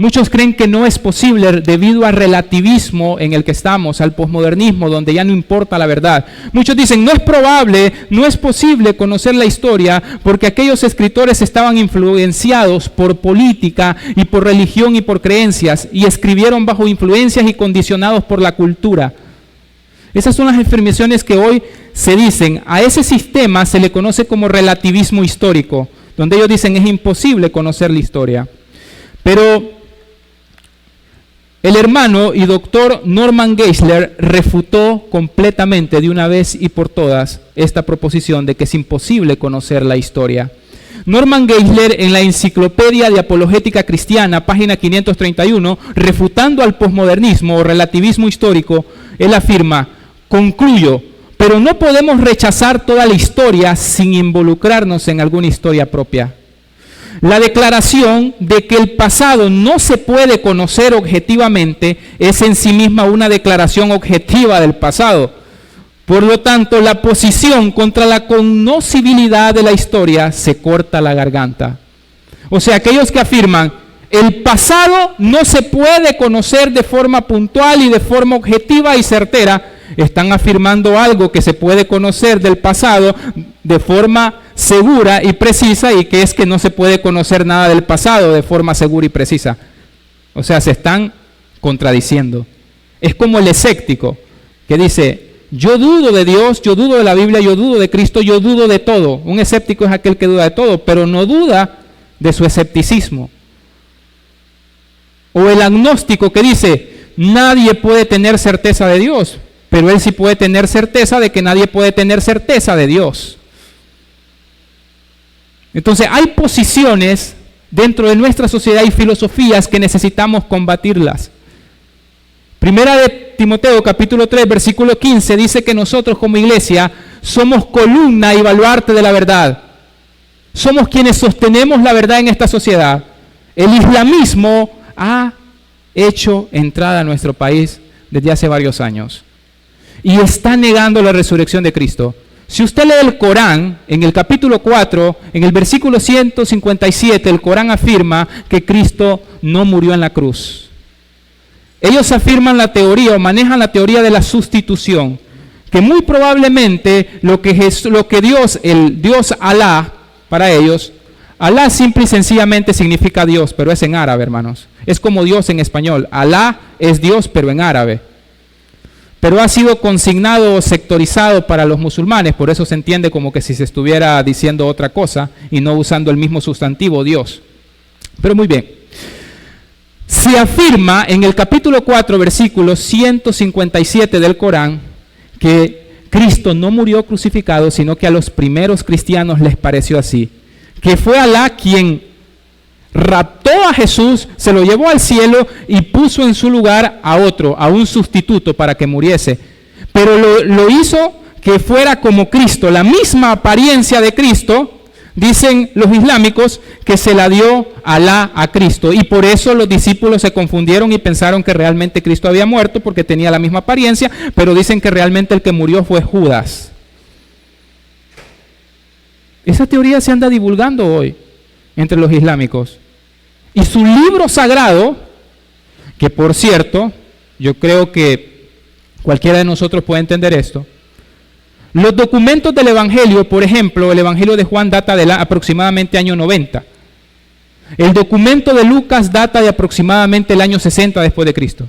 Muchos creen que no es posible debido al relativismo en el que estamos, al posmodernismo, donde ya no importa la verdad. Muchos dicen, no es probable, no es posible conocer la historia porque aquellos escritores estaban influenciados por política y por religión y por creencias y escribieron bajo influencias y condicionados por la cultura. Esas son las afirmaciones que hoy se dicen. A ese sistema se le conoce como relativismo histórico, donde ellos dicen es imposible conocer la historia. Pero el hermano y doctor Norman Geisler refutó completamente de una vez y por todas esta proposición de que es imposible conocer la historia. Norman Geisler, en la Enciclopedia de Apologética Cristiana, página 531, refutando al posmodernismo o relativismo histórico, él afirma: concluyo, pero no podemos rechazar toda la historia sin involucrarnos en alguna historia propia. La declaración de que el pasado no se puede conocer objetivamente es en sí misma una declaración objetiva del pasado. Por lo tanto, la posición contra la conocibilidad de la historia se corta la garganta. O sea, aquellos que afirman el pasado no se puede conocer de forma puntual y de forma objetiva y certera, están afirmando algo que se puede conocer del pasado de forma segura y precisa, y que es que no se puede conocer nada del pasado de forma segura y precisa. O sea, se están contradiciendo. Es como el escéptico que dice: yo dudo de Dios, yo dudo de la Biblia, yo dudo de Cristo, yo dudo de todo. Un escéptico es aquel que duda de todo, pero no duda de su escepticismo. O el agnóstico que dice: nadie puede tener certeza de Dios, pero él sí puede tener certeza de que nadie puede tener certeza de Dios. Entonces hay posiciones dentro de nuestra sociedad y filosofías que necesitamos combatirlas. Primera de Timoteo capítulo 3 versículo 15 dice que nosotros como iglesia somos columna y baluarte de la verdad. Somos quienes sostenemos la verdad en esta sociedad. El islamismo ha hecho entrada a nuestro país desde hace varios años y está negando la resurrección de Cristo. Si usted lee el Corán, en el capítulo 4, en el versículo 157, el Corán afirma que Cristo no murió en la cruz. Ellos afirman la teoría o manejan la teoría de la sustitución, que muy probablemente lo que Dios, el Dios Alá, para ellos, Alá simple y sencillamente significa Dios, pero es en árabe, hermanos. Es como Dios en español. Alá es Dios, pero en árabe. Pero ha sido consignado o sectorizado para los musulmanes, por eso se entiende como que si se estuviera diciendo otra cosa y no usando el mismo sustantivo Dios. Pero muy bien. Se afirma en el capítulo 4, versículo 157 del Corán, que Cristo no murió crucificado, sino que a los primeros cristianos les pareció así. Que fue Alá quien raptó a Jesús, se lo llevó al cielo y puso en su lugar a otro, a un sustituto para que muriese. Pero lo hizo que fuera como Cristo, la misma apariencia de Cristo. Dicen los islámicos que se la dio Alá a Cristo, y por eso los discípulos se confundieron y pensaron que realmente Cristo había muerto porque tenía la misma apariencia, pero dicen que realmente el que murió fue Judas. Esa teoría se anda divulgando hoy entre los islámicos. Y su libro sagrado, que por cierto, yo creo que cualquiera de nosotros puede entender esto. Los documentos del Evangelio, por ejemplo, el Evangelio de Juan data de aproximadamente año 90. El documento de Lucas data de aproximadamente el año 60 después de Cristo.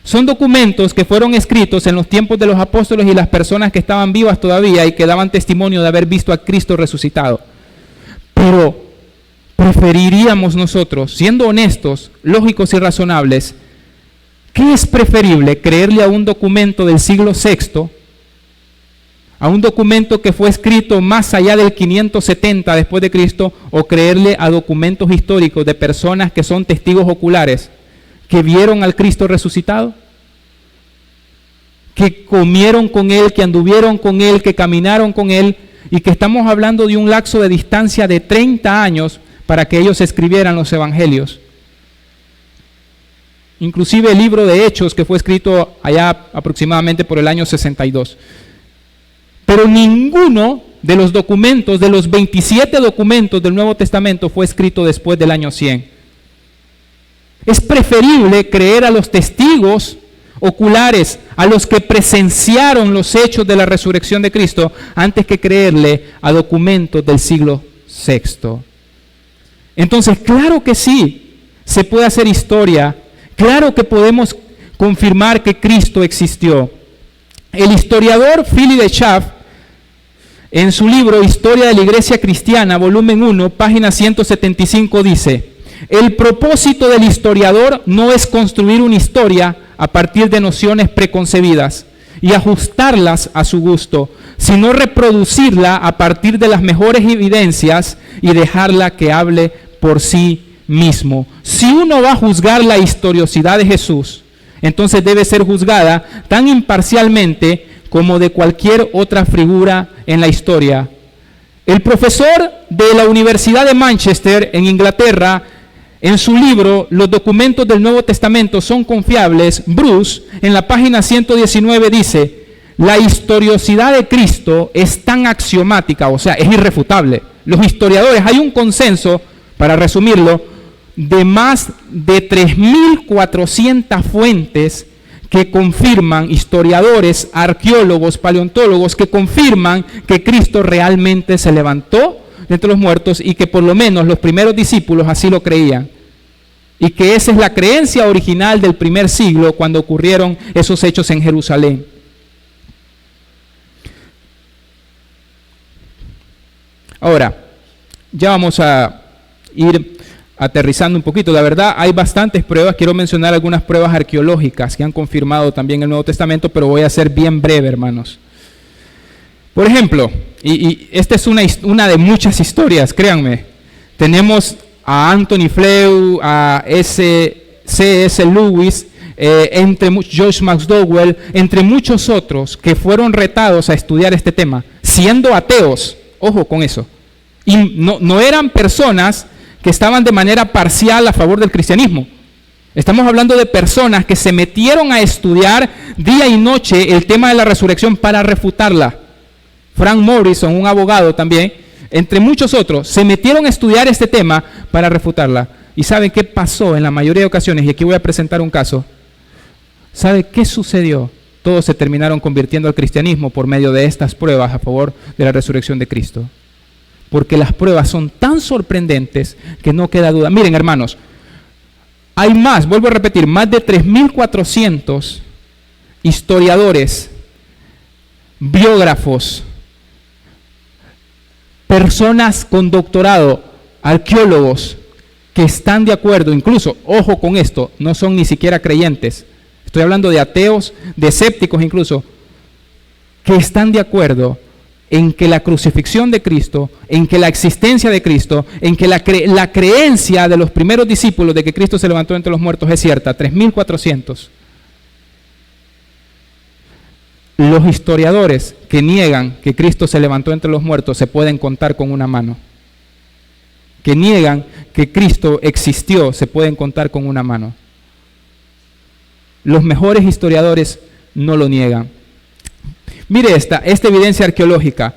Son documentos que fueron escritos en los tiempos de los apóstoles y las personas que estaban vivas todavía y que daban testimonio de haber visto a Cristo resucitado. Pero preferiríamos nosotros, siendo honestos, lógicos y razonables, ¿qué es preferible? ¿Creerle a un documento del siglo VI, a un documento que fue escrito más allá del 570 después de Cristo, o creerle a documentos históricos de personas que son testigos oculares, que vieron al Cristo resucitado, que comieron con Él, que anduvieron con Él, que caminaron con Él, y que estamos hablando de un lapso de distancia de 30 años para que ellos escribieran los evangelios? Inclusive el libro de Hechos, que fue escrito allá aproximadamente por el año 62. Pero ninguno de los documentos, de los 27 documentos del Nuevo Testamento, fue escrito después del año 100. Es preferible creer a los testigos oculares, a los que presenciaron los hechos de la resurrección de Cristo, antes que creerle a documentos del siglo VI. Entonces, claro que sí, se puede hacer historia, claro que podemos confirmar que Cristo existió. El historiador Philly de Schaff, en su libro Historia de la Iglesia Cristiana, volumen 1, página 175, dice: el propósito del historiador no es construir una historia a partir de nociones preconcebidas y ajustarlas a su gusto, sino reproducirla a partir de las mejores evidencias y dejarla que hable por sí mismo. Si uno va a juzgar la historiosidad de Jesús, entonces debe ser juzgada tan imparcialmente como de cualquier otra figura en la historia. El profesor de la Universidad de Manchester, en Inglaterra, en su libro Los documentos del Nuevo Testamento son confiables, Bruce, en la página 119 dice: la historiosidad de Cristo es tan axiomática, o sea, es irrefutable. Los historiadores, hay un consenso, para resumirlo, de más de 3.400 fuentes que confirman, historiadores, arqueólogos, paleontólogos, que confirman que Cristo realmente se levantó de entre los muertos y que por lo menos los primeros discípulos así lo creían. Y que esa es la creencia original del primer siglo cuando ocurrieron esos hechos en Jerusalén. Ahora, ya vamos a ir aterrizando un poquito. La verdad, hay bastantes pruebas. Quiero mencionar algunas pruebas arqueológicas que han confirmado también el Nuevo Testamento, pero voy a ser bien breve, hermanos. Por ejemplo, y esta es una de muchas historias, créanme. Tenemos a Anthony Flew, a C.S. Lewis, George McDowell, entre muchos otros que fueron retados a estudiar este tema, siendo ateos. Ojo con eso. Y no eran personas que estaban de manera parcial a favor del cristianismo. Estamos hablando de personas que se metieron a estudiar día y noche el tema de la resurrección para refutarla. Frank Morrison, un abogado también, entre muchos otros, se metieron a estudiar este tema para refutarla. ¿Y saben qué pasó en la mayoría de ocasiones? Y aquí voy a presentar un caso. ¿Sabe qué sucedió? Todos se terminaron convirtiendo al cristianismo por medio de estas pruebas a favor de la resurrección de Cristo. Porque las pruebas son tan sorprendentes que no queda duda. Miren, hermanos, hay más, vuelvo a repetir, más de 3.400 historiadores, biógrafos, personas con doctorado, arqueólogos, que están de acuerdo, incluso, ojo con esto, no son ni siquiera creyentes. Estoy hablando de ateos, de escépticos incluso, que están de acuerdo en que la crucifixión de Cristo, en que la existencia de Cristo, en que la creencia de los primeros discípulos de que Cristo se levantó entre los muertos es cierta. 3.400. Los historiadores que niegan que Cristo se levantó entre los muertos se pueden contar con una mano. Que niegan que Cristo existió se pueden contar con una mano. Los mejores historiadores no lo niegan. Mire esta evidencia arqueológica.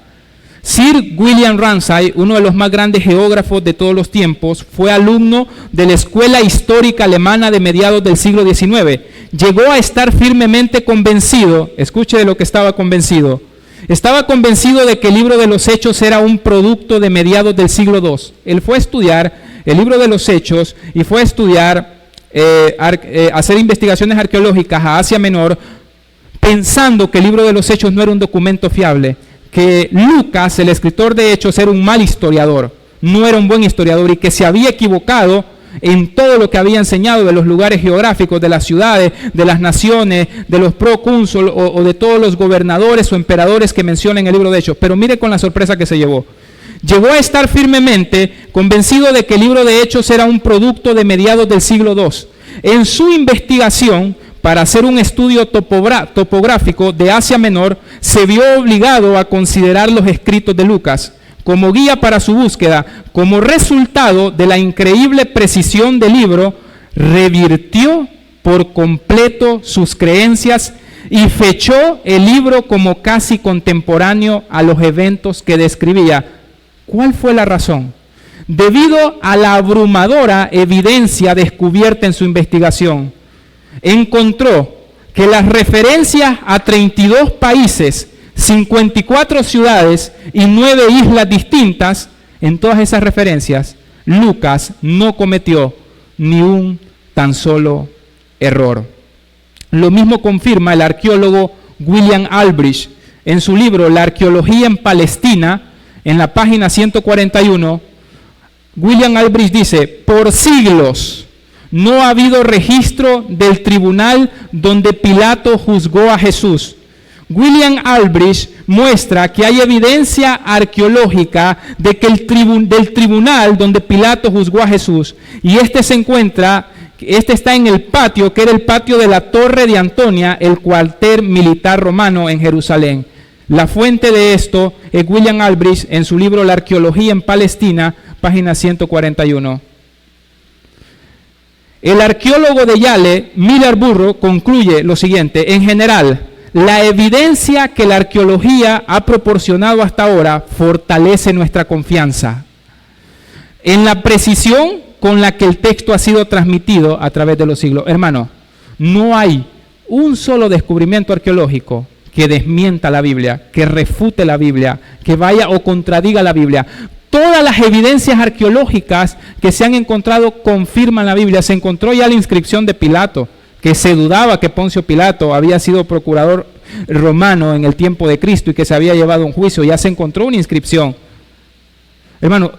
Sir William Ramsay, uno de los más grandes geógrafos de todos los tiempos, fue alumno de la Escuela Histórica Alemana de mediados del siglo XIX. Llegó a estar firmemente convencido, escuche de lo que estaba convencido. Estaba convencido de que el libro de los Hechos era un producto de mediados del siglo II. Él fue a estudiar el libro de los Hechos y fue a estudiar, hacer investigaciones arqueológicas a Asia Menor, pensando que el libro de los Hechos no era un documento fiable, que Lucas, el escritor de Hechos, era un mal historiador, no era un buen historiador y que se había equivocado en todo lo que había enseñado de los lugares geográficos, de las ciudades, de las naciones, de los procónsules o de todos los gobernadores o emperadores que menciona en el libro de Hechos. Pero mire con la sorpresa que se llevó. Llegó a estar firmemente convencido de que el libro de Hechos era un producto de mediados del siglo II. En su investigación, para hacer un estudio topográfico de Asia Menor, se vio obligado a considerar los escritos de Lucas como guía para su búsqueda. Como resultado de la increíble precisión del libro, revirtió por completo sus creencias y fechó el libro como casi contemporáneo a los eventos que describía. ¿Cuál fue la razón? Debido a la abrumadora evidencia descubierta en su investigación, encontró que las referencias a 32 países, 54 ciudades y 9 islas distintas, en todas esas referencias, Lucas no cometió ni un tan solo error. Lo mismo confirma el arqueólogo William Albrecht en su libro La arqueología en Palestina, en la página 141, William Albrecht dice: por siglos no ha habido registro del tribunal donde Pilato juzgó a Jesús. William Albrecht muestra que hay evidencia arqueológica de que del tribunal donde Pilato juzgó a Jesús, y este está en el patio, que era el patio de la Torre de Antonia, el cuartel militar romano en Jerusalén. La fuente de esto es William Albrecht en su libro La arqueología en Palestina, página 141. El arqueólogo de Yale, Miller Burrow, concluye lo siguiente: en general, la evidencia que la arqueología ha proporcionado hasta ahora fortalece nuestra confianza en la precisión con la que el texto ha sido transmitido a través de los siglos. Hermano, no hay un solo descubrimiento arqueológico que desmienta la Biblia, que refute la Biblia, que vaya o contradiga la Biblia. Todas las evidencias arqueológicas que se han encontrado confirman la Biblia. Se encontró ya la inscripción de Pilato, que se dudaba que Poncio Pilato había sido procurador romano en el tiempo de Cristo y que se había llevado un juicio. Ya se encontró una inscripción. Hermano,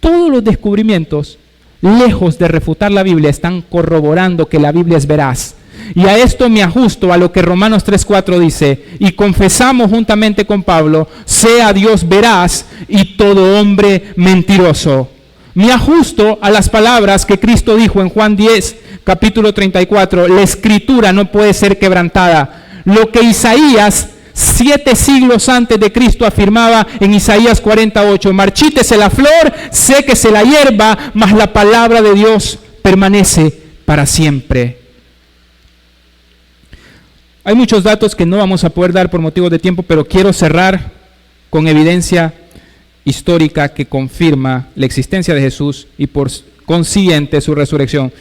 todos los descubrimientos, lejos de refutar la Biblia, están corroborando que la Biblia es veraz. Y a esto me ajusto a lo que Romanos 3:4 dice: y confesamos juntamente con Pablo, sea Dios veraz y todo hombre mentiroso. Me ajusto a las palabras que Cristo dijo en Juan 10, capítulo 34, la escritura no puede ser quebrantada. Lo que Isaías 7 siglos antes de Cristo afirmaba en Isaías 48, marchítese la flor, séquese la hierba, mas la palabra de Dios permanece para siempre. Hay muchos datos que no vamos a poder dar por motivos de tiempo, pero quiero cerrar con evidencia histórica que confirma la existencia de Jesús y por consiguiente su resurrección.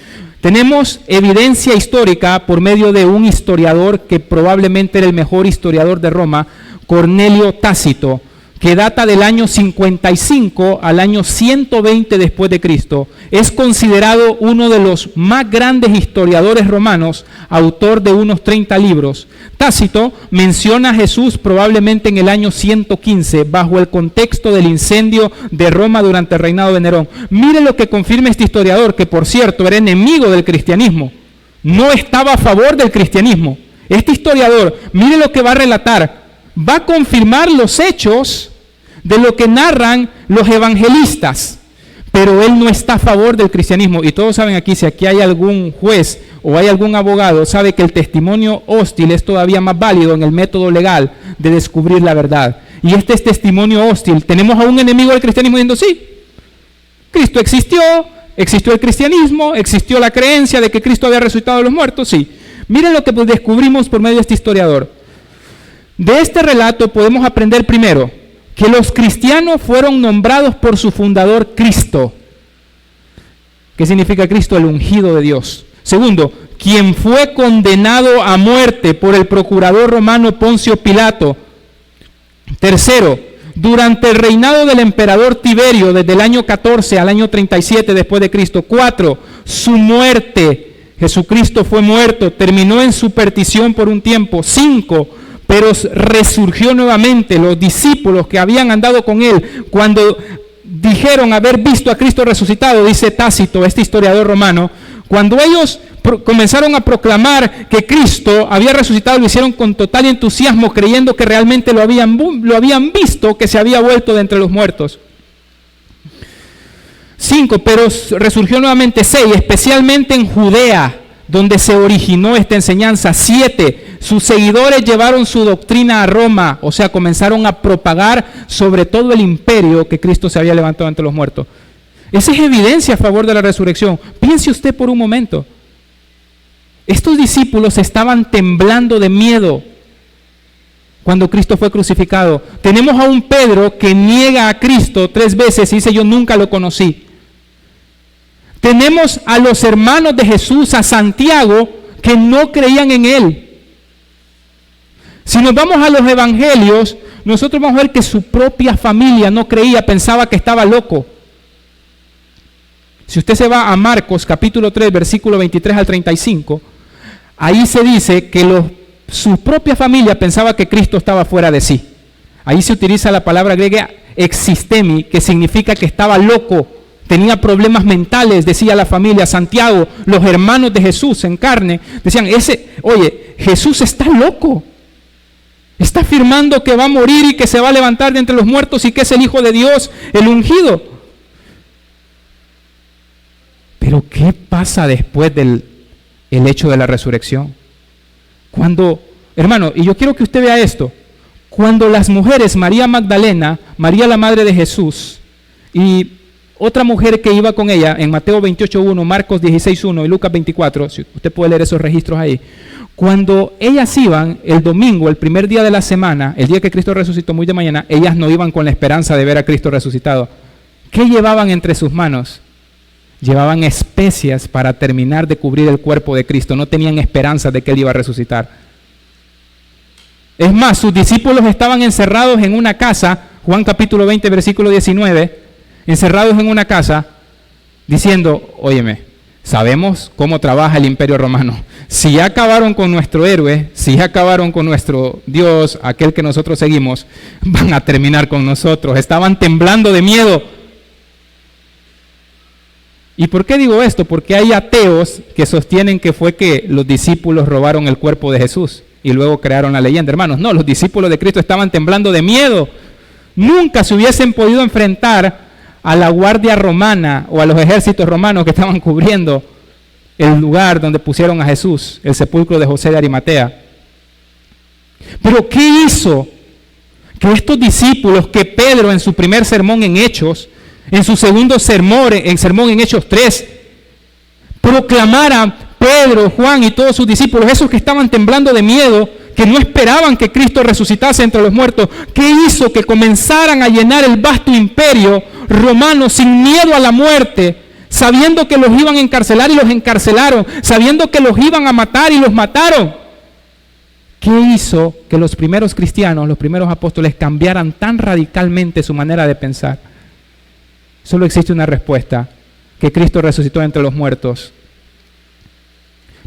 Tenemos evidencia histórica por medio de un historiador que probablemente era el mejor historiador de Roma, Cornelio Tácito, que data del año 55 al año 120 después de Cristo. Es considerado uno de los más grandes historiadores romanos, autor de unos 30 libros. Tácito menciona a Jesús probablemente en el año 115, bajo el contexto del incendio de Roma durante el reinado de Nerón. Mire lo que confirma este historiador, que por cierto era enemigo del cristianismo, no estaba a favor del cristianismo. Este historiador, mire lo que va a relatar, va a confirmar los hechos de lo que narran los evangelistas, pero él no está a favor del cristianismo. Y todos saben aquí, si aquí hay algún juez o hay algún abogado, sabe que el testimonio hostil es todavía más válido en el método legal de descubrir la verdad. Y este es testimonio hostil. Tenemos a un enemigo del cristianismo diciendo: sí, Cristo existió el cristianismo, existió la creencia de que Cristo había resucitado de los muertos, sí. Miren lo que descubrimos por medio de este historiador. De este relato podemos aprender primero que los cristianos fueron nombrados por su fundador Cristo. ¿Qué significa Cristo? El ungido de Dios. Segundo, quien fue condenado a muerte por el procurador romano Poncio Pilato. Tercero, durante el reinado del emperador Tiberio, desde el año 14 al año 37 después de Cristo. 4, su muerte. Jesucristo fue muerto, terminó en su perdición por un tiempo. 5, pero resurgió nuevamente. Los discípulos que habían andado con él, cuando dijeron haber visto a Cristo resucitado, dice Tácito, este historiador romano, cuando ellos comenzaron a proclamar que Cristo había resucitado, lo hicieron con total entusiasmo, creyendo que realmente lo habían visto, que se había vuelto de entre los muertos. 5, pero resurgió nuevamente. 6, especialmente en Judea, donde se originó esta enseñanza. 7, sus seguidores llevaron su doctrina a Roma, o sea, comenzaron a propagar sobre todo el imperio que Cristo se había levantado entre los muertos. Esa es evidencia a favor de la resurrección. Piense usted por un momento. Estos discípulos estaban temblando de miedo cuando Cristo fue crucificado. Tenemos a un Pedro que niega a Cristo 3 veces y dice: yo nunca lo conocí. Tenemos a los hermanos de Jesús, a Santiago, que no creían en él. Si nos vamos a los evangelios, nosotros vamos a ver que su propia familia no creía, pensaba que estaba loco. Si usted se va a Marcos capítulo 3, versículo 23 al 35, ahí se dice que los su propia familia pensaba que Cristo estaba fuera de sí. Ahí se utiliza la palabra griega existemi, que significa que estaba loco, tenía problemas mentales, decía la familia. Santiago, los hermanos de Jesús en carne, decían, oye, Jesús está loco. Está afirmando que va a morir y que se va a levantar de entre los muertos y que es el Hijo de Dios, el ungido. Pero ¿qué pasa después del hecho de la resurrección? Cuando, hermano, y yo quiero que usted vea esto, cuando las mujeres, María Magdalena, María la madre de Jesús, y otra mujer que iba con ella, en Mateo 28.1, Marcos 16.1 y Lucas 24, si usted puede leer esos registros ahí, cuando ellas iban el domingo, el primer día de la semana, el día que Cristo resucitó muy de mañana, ellas no iban con la esperanza de ver a Cristo resucitado. ¿Qué llevaban entre sus manos? Llevaban especias para terminar de cubrir el cuerpo de Cristo. No tenían esperanza de que Él iba a resucitar. Es más, sus discípulos estaban encerrados en una casa, Juan capítulo 20, versículo 19, encerrados en una casa, diciendo, óyeme, sabemos cómo trabaja el Imperio Romano. Si ya acabaron con nuestro héroe, si ya acabaron con nuestro Dios, aquel que nosotros seguimos, van a terminar con nosotros. Estaban temblando de miedo. ¿Y por qué digo esto? Porque hay ateos que sostienen que fue que los discípulos robaron el cuerpo de Jesús y luego crearon la leyenda. Hermanos, no, los discípulos de Cristo estaban temblando de miedo. Nunca se hubiesen podido enfrentar a la guardia romana o a los ejércitos romanos que estaban cubriendo el lugar donde pusieron a Jesús, el sepulcro de José de Arimatea. Pero ¿qué hizo que estos discípulos, que Pedro en su primer sermón en Hechos, en su segundo sermón en Hechos 3, proclamaran Pedro, Juan y todos sus discípulos, esos que estaban temblando de miedo, que no esperaban que Cristo resucitase entre los muertos? ¿Qué hizo que comenzaran a llenar el vasto imperio romano sin miedo a la muerte, sabiendo que los iban a encarcelar y los encarcelaron, sabiendo que los iban a matar y los mataron? ¿Qué hizo que los primeros cristianos, los primeros apóstoles, cambiaran tan radicalmente su manera de pensar? Solo existe una respuesta: que Cristo resucitó entre los muertos.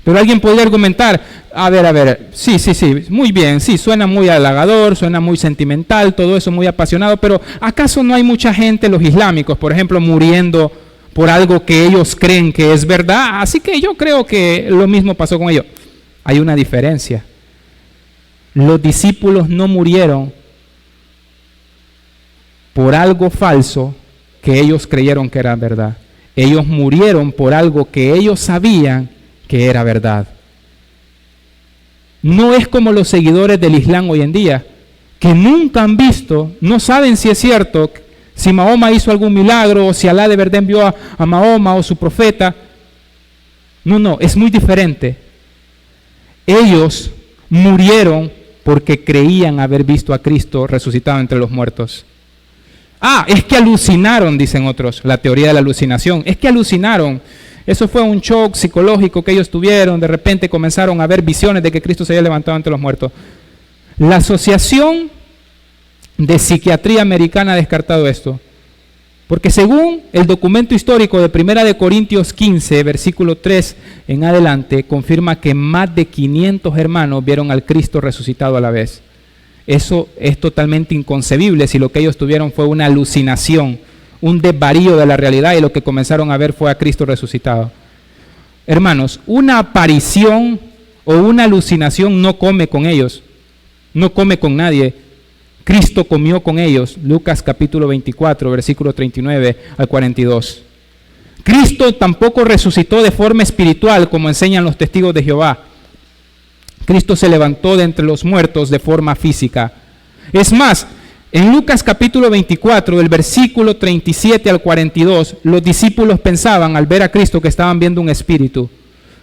Pero alguien podría argumentar, a ver, sí, muy bien, sí, suena muy halagador, suena muy sentimental, todo eso muy apasionado, pero ¿acaso no hay mucha gente, los islámicos, por ejemplo, muriendo por algo que ellos creen que es verdad? Así que yo creo que lo mismo pasó con ellos. Hay una diferencia. Los discípulos no murieron por algo falso que ellos creyeron que era verdad. Ellos murieron por algo que ellos sabían que era verdad. No es como los seguidores del Islam hoy en día, que nunca han visto, no saben si es cierto, si Mahoma hizo algún milagro, o si Alá de verdad envió a Mahoma o su profeta. No, es muy diferente. Ellos murieron porque creían haber visto a Cristo resucitado entre los muertos. Es que alucinaron, dicen otros, la teoría de la alucinación. Es que alucinaron. Eso fue un shock psicológico que ellos tuvieron. De repente comenzaron a ver visiones de que Cristo se había levantado entre los muertos. La Asociación de Psiquiatría Americana ha descartado esto. Porque según el documento histórico de 1 Corintios 15, versículo 3 en adelante, confirma que más de 500 hermanos vieron al Cristo resucitado a la vez. Eso es totalmente inconcebible si lo que ellos tuvieron fue una alucinación, un desvarío de la realidad, y lo que comenzaron a ver fue a Cristo resucitado. Hermanos, una aparición o una alucinación no come con ellos, no come con nadie. Cristo comió con ellos, Lucas capítulo 24, versículo 39 al 42. Cristo tampoco resucitó de forma espiritual, como enseñan los testigos de Jehová. Cristo se levantó de entre los muertos de forma física. Es más, en Lucas capítulo 24, del versículo 37 al 42, los discípulos pensaban al ver a Cristo que estaban viendo un espíritu.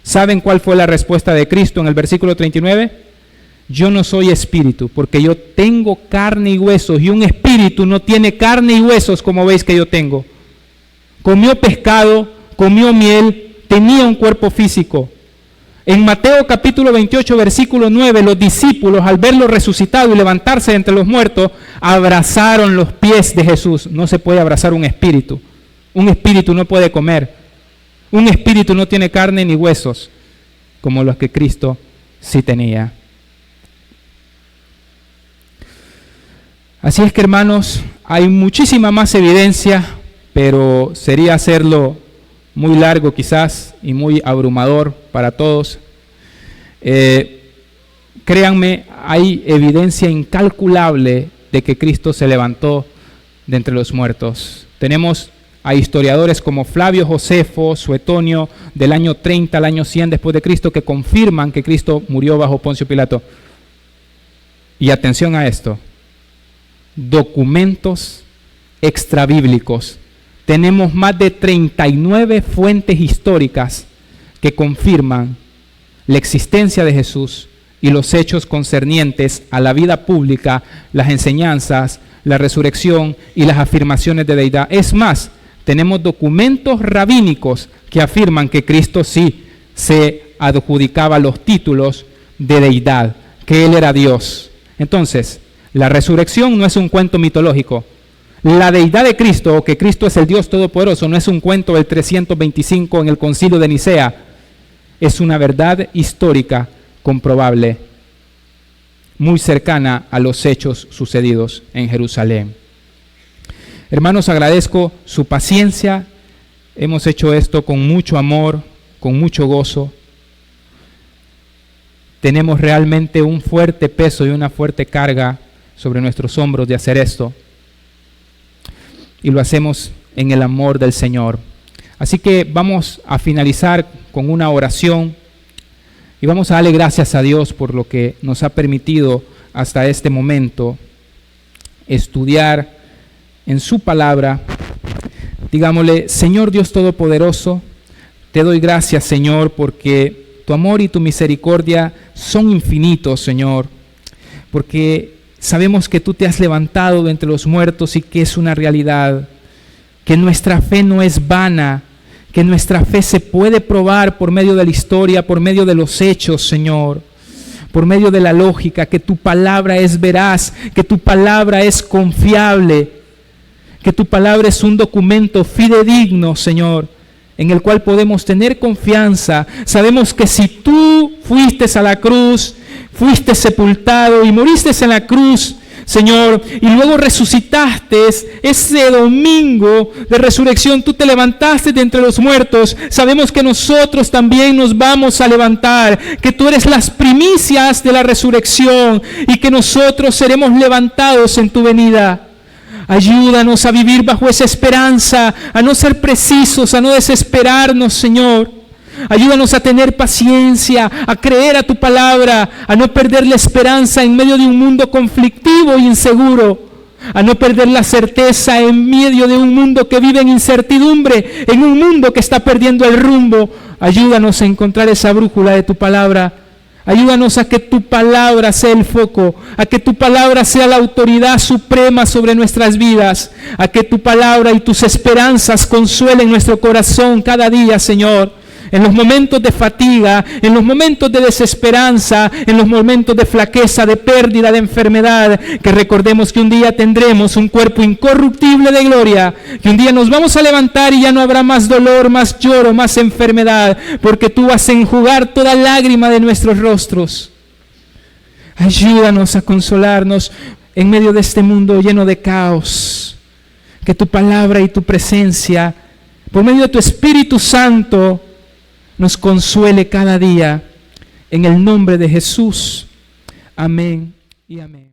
¿Saben cuál fue la respuesta de Cristo en el versículo 39? Yo no soy espíritu, porque yo tengo carne y huesos, y un espíritu no tiene carne y huesos como veis que yo tengo. Comió pescado, comió miel, tenía un cuerpo físico. En Mateo capítulo 28, versículo 9, los discípulos, al verlo resucitado y levantarse de entre los muertos, abrazaron los pies de Jesús. No se puede abrazar un espíritu. Un espíritu no puede comer. Un espíritu no tiene carne ni huesos, como los que Cristo sí tenía. Así es que, hermanos, hay muchísima más evidencia, pero sería hacerlo muy largo quizás y muy abrumador para todos. Créanme, hay evidencia incalculable de que Cristo se levantó de entre los muertos. Tenemos a historiadores como Flavio Josefo, Suetonio, del año 30 al año 100 después de Cristo, que confirman que Cristo murió bajo Poncio Pilato. Y atención a esto, documentos extrabíblicos. Tenemos más de 39 fuentes históricas que confirman la existencia de Jesús y los hechos concernientes a la vida pública, las enseñanzas, la resurrección y las afirmaciones de deidad. Es más, tenemos documentos rabínicos que afirman que Cristo sí se adjudicaba los títulos de deidad, que Él era Dios. Entonces, la resurrección no es un cuento mitológico. La deidad de Cristo, o que Cristo es el Dios Todopoderoso, no es un cuento del 325 en el Concilio de Nicea. Es una verdad histórica comprobable, muy cercana a los hechos sucedidos en Jerusalén. Hermanos, agradezco su paciencia. Hemos hecho esto con mucho amor, con mucho gozo. Tenemos realmente un fuerte peso y una fuerte carga sobre nuestros hombros de hacer esto. Y lo hacemos en el amor del Señor. Así que vamos a finalizar con una oración y vamos a darle gracias a Dios por lo que nos ha permitido hasta este momento estudiar en su palabra. Digámosle: Señor Dios Todopoderoso, te doy gracias, Señor, porque tu amor y tu misericordia son infinitos, Señor, porque sabemos que tú te has levantado de entre los muertos y que es una realidad, que nuestra fe no es vana, que nuestra fe se puede probar por medio de la historia, por medio de los hechos, Señor, por medio de la lógica, que tu palabra es veraz, que tu palabra es confiable, que tu palabra es un documento fidedigno, Señor, en el cual podemos tener confianza. Sabemos que si tú fuiste a la cruz, fuiste sepultado y moriste en la cruz, Señor, y luego resucitaste ese domingo de resurrección, tú te levantaste de entre los muertos. Sabemos que nosotros también nos vamos a levantar, que tú eres las primicias de la resurrección y que nosotros seremos levantados en tu venida. Ayúdanos a vivir bajo esa esperanza, a no ser precisos, a no desesperarnos, Señor. Ayúdanos a tener paciencia, a creer a tu palabra, a no perder la esperanza en medio de un mundo conflictivo e inseguro, a no perder la certeza en medio de un mundo que vive en incertidumbre, en un mundo que está perdiendo el rumbo. Ayúdanos a encontrar esa brújula de tu palabra. Ayúdanos a que tu palabra sea el foco, a que tu palabra sea la autoridad suprema sobre nuestras vidas, a que tu palabra y tus esperanzas consuelen nuestro corazón cada día, Señor. En los momentos de fatiga, en los momentos de desesperanza, en los momentos de flaqueza, de pérdida, de enfermedad, que recordemos que un día tendremos un cuerpo incorruptible de gloria, que un día nos vamos a levantar y ya no habrá más dolor, más lloro, más enfermedad, porque tú vas a enjugar toda lágrima de nuestros rostros. Ayúdanos a consolarnos en medio de este mundo lleno de caos. Que tu palabra y tu presencia, por medio de tu Espíritu Santo, nos consuele cada día, en el nombre de Jesús. Amén y amén.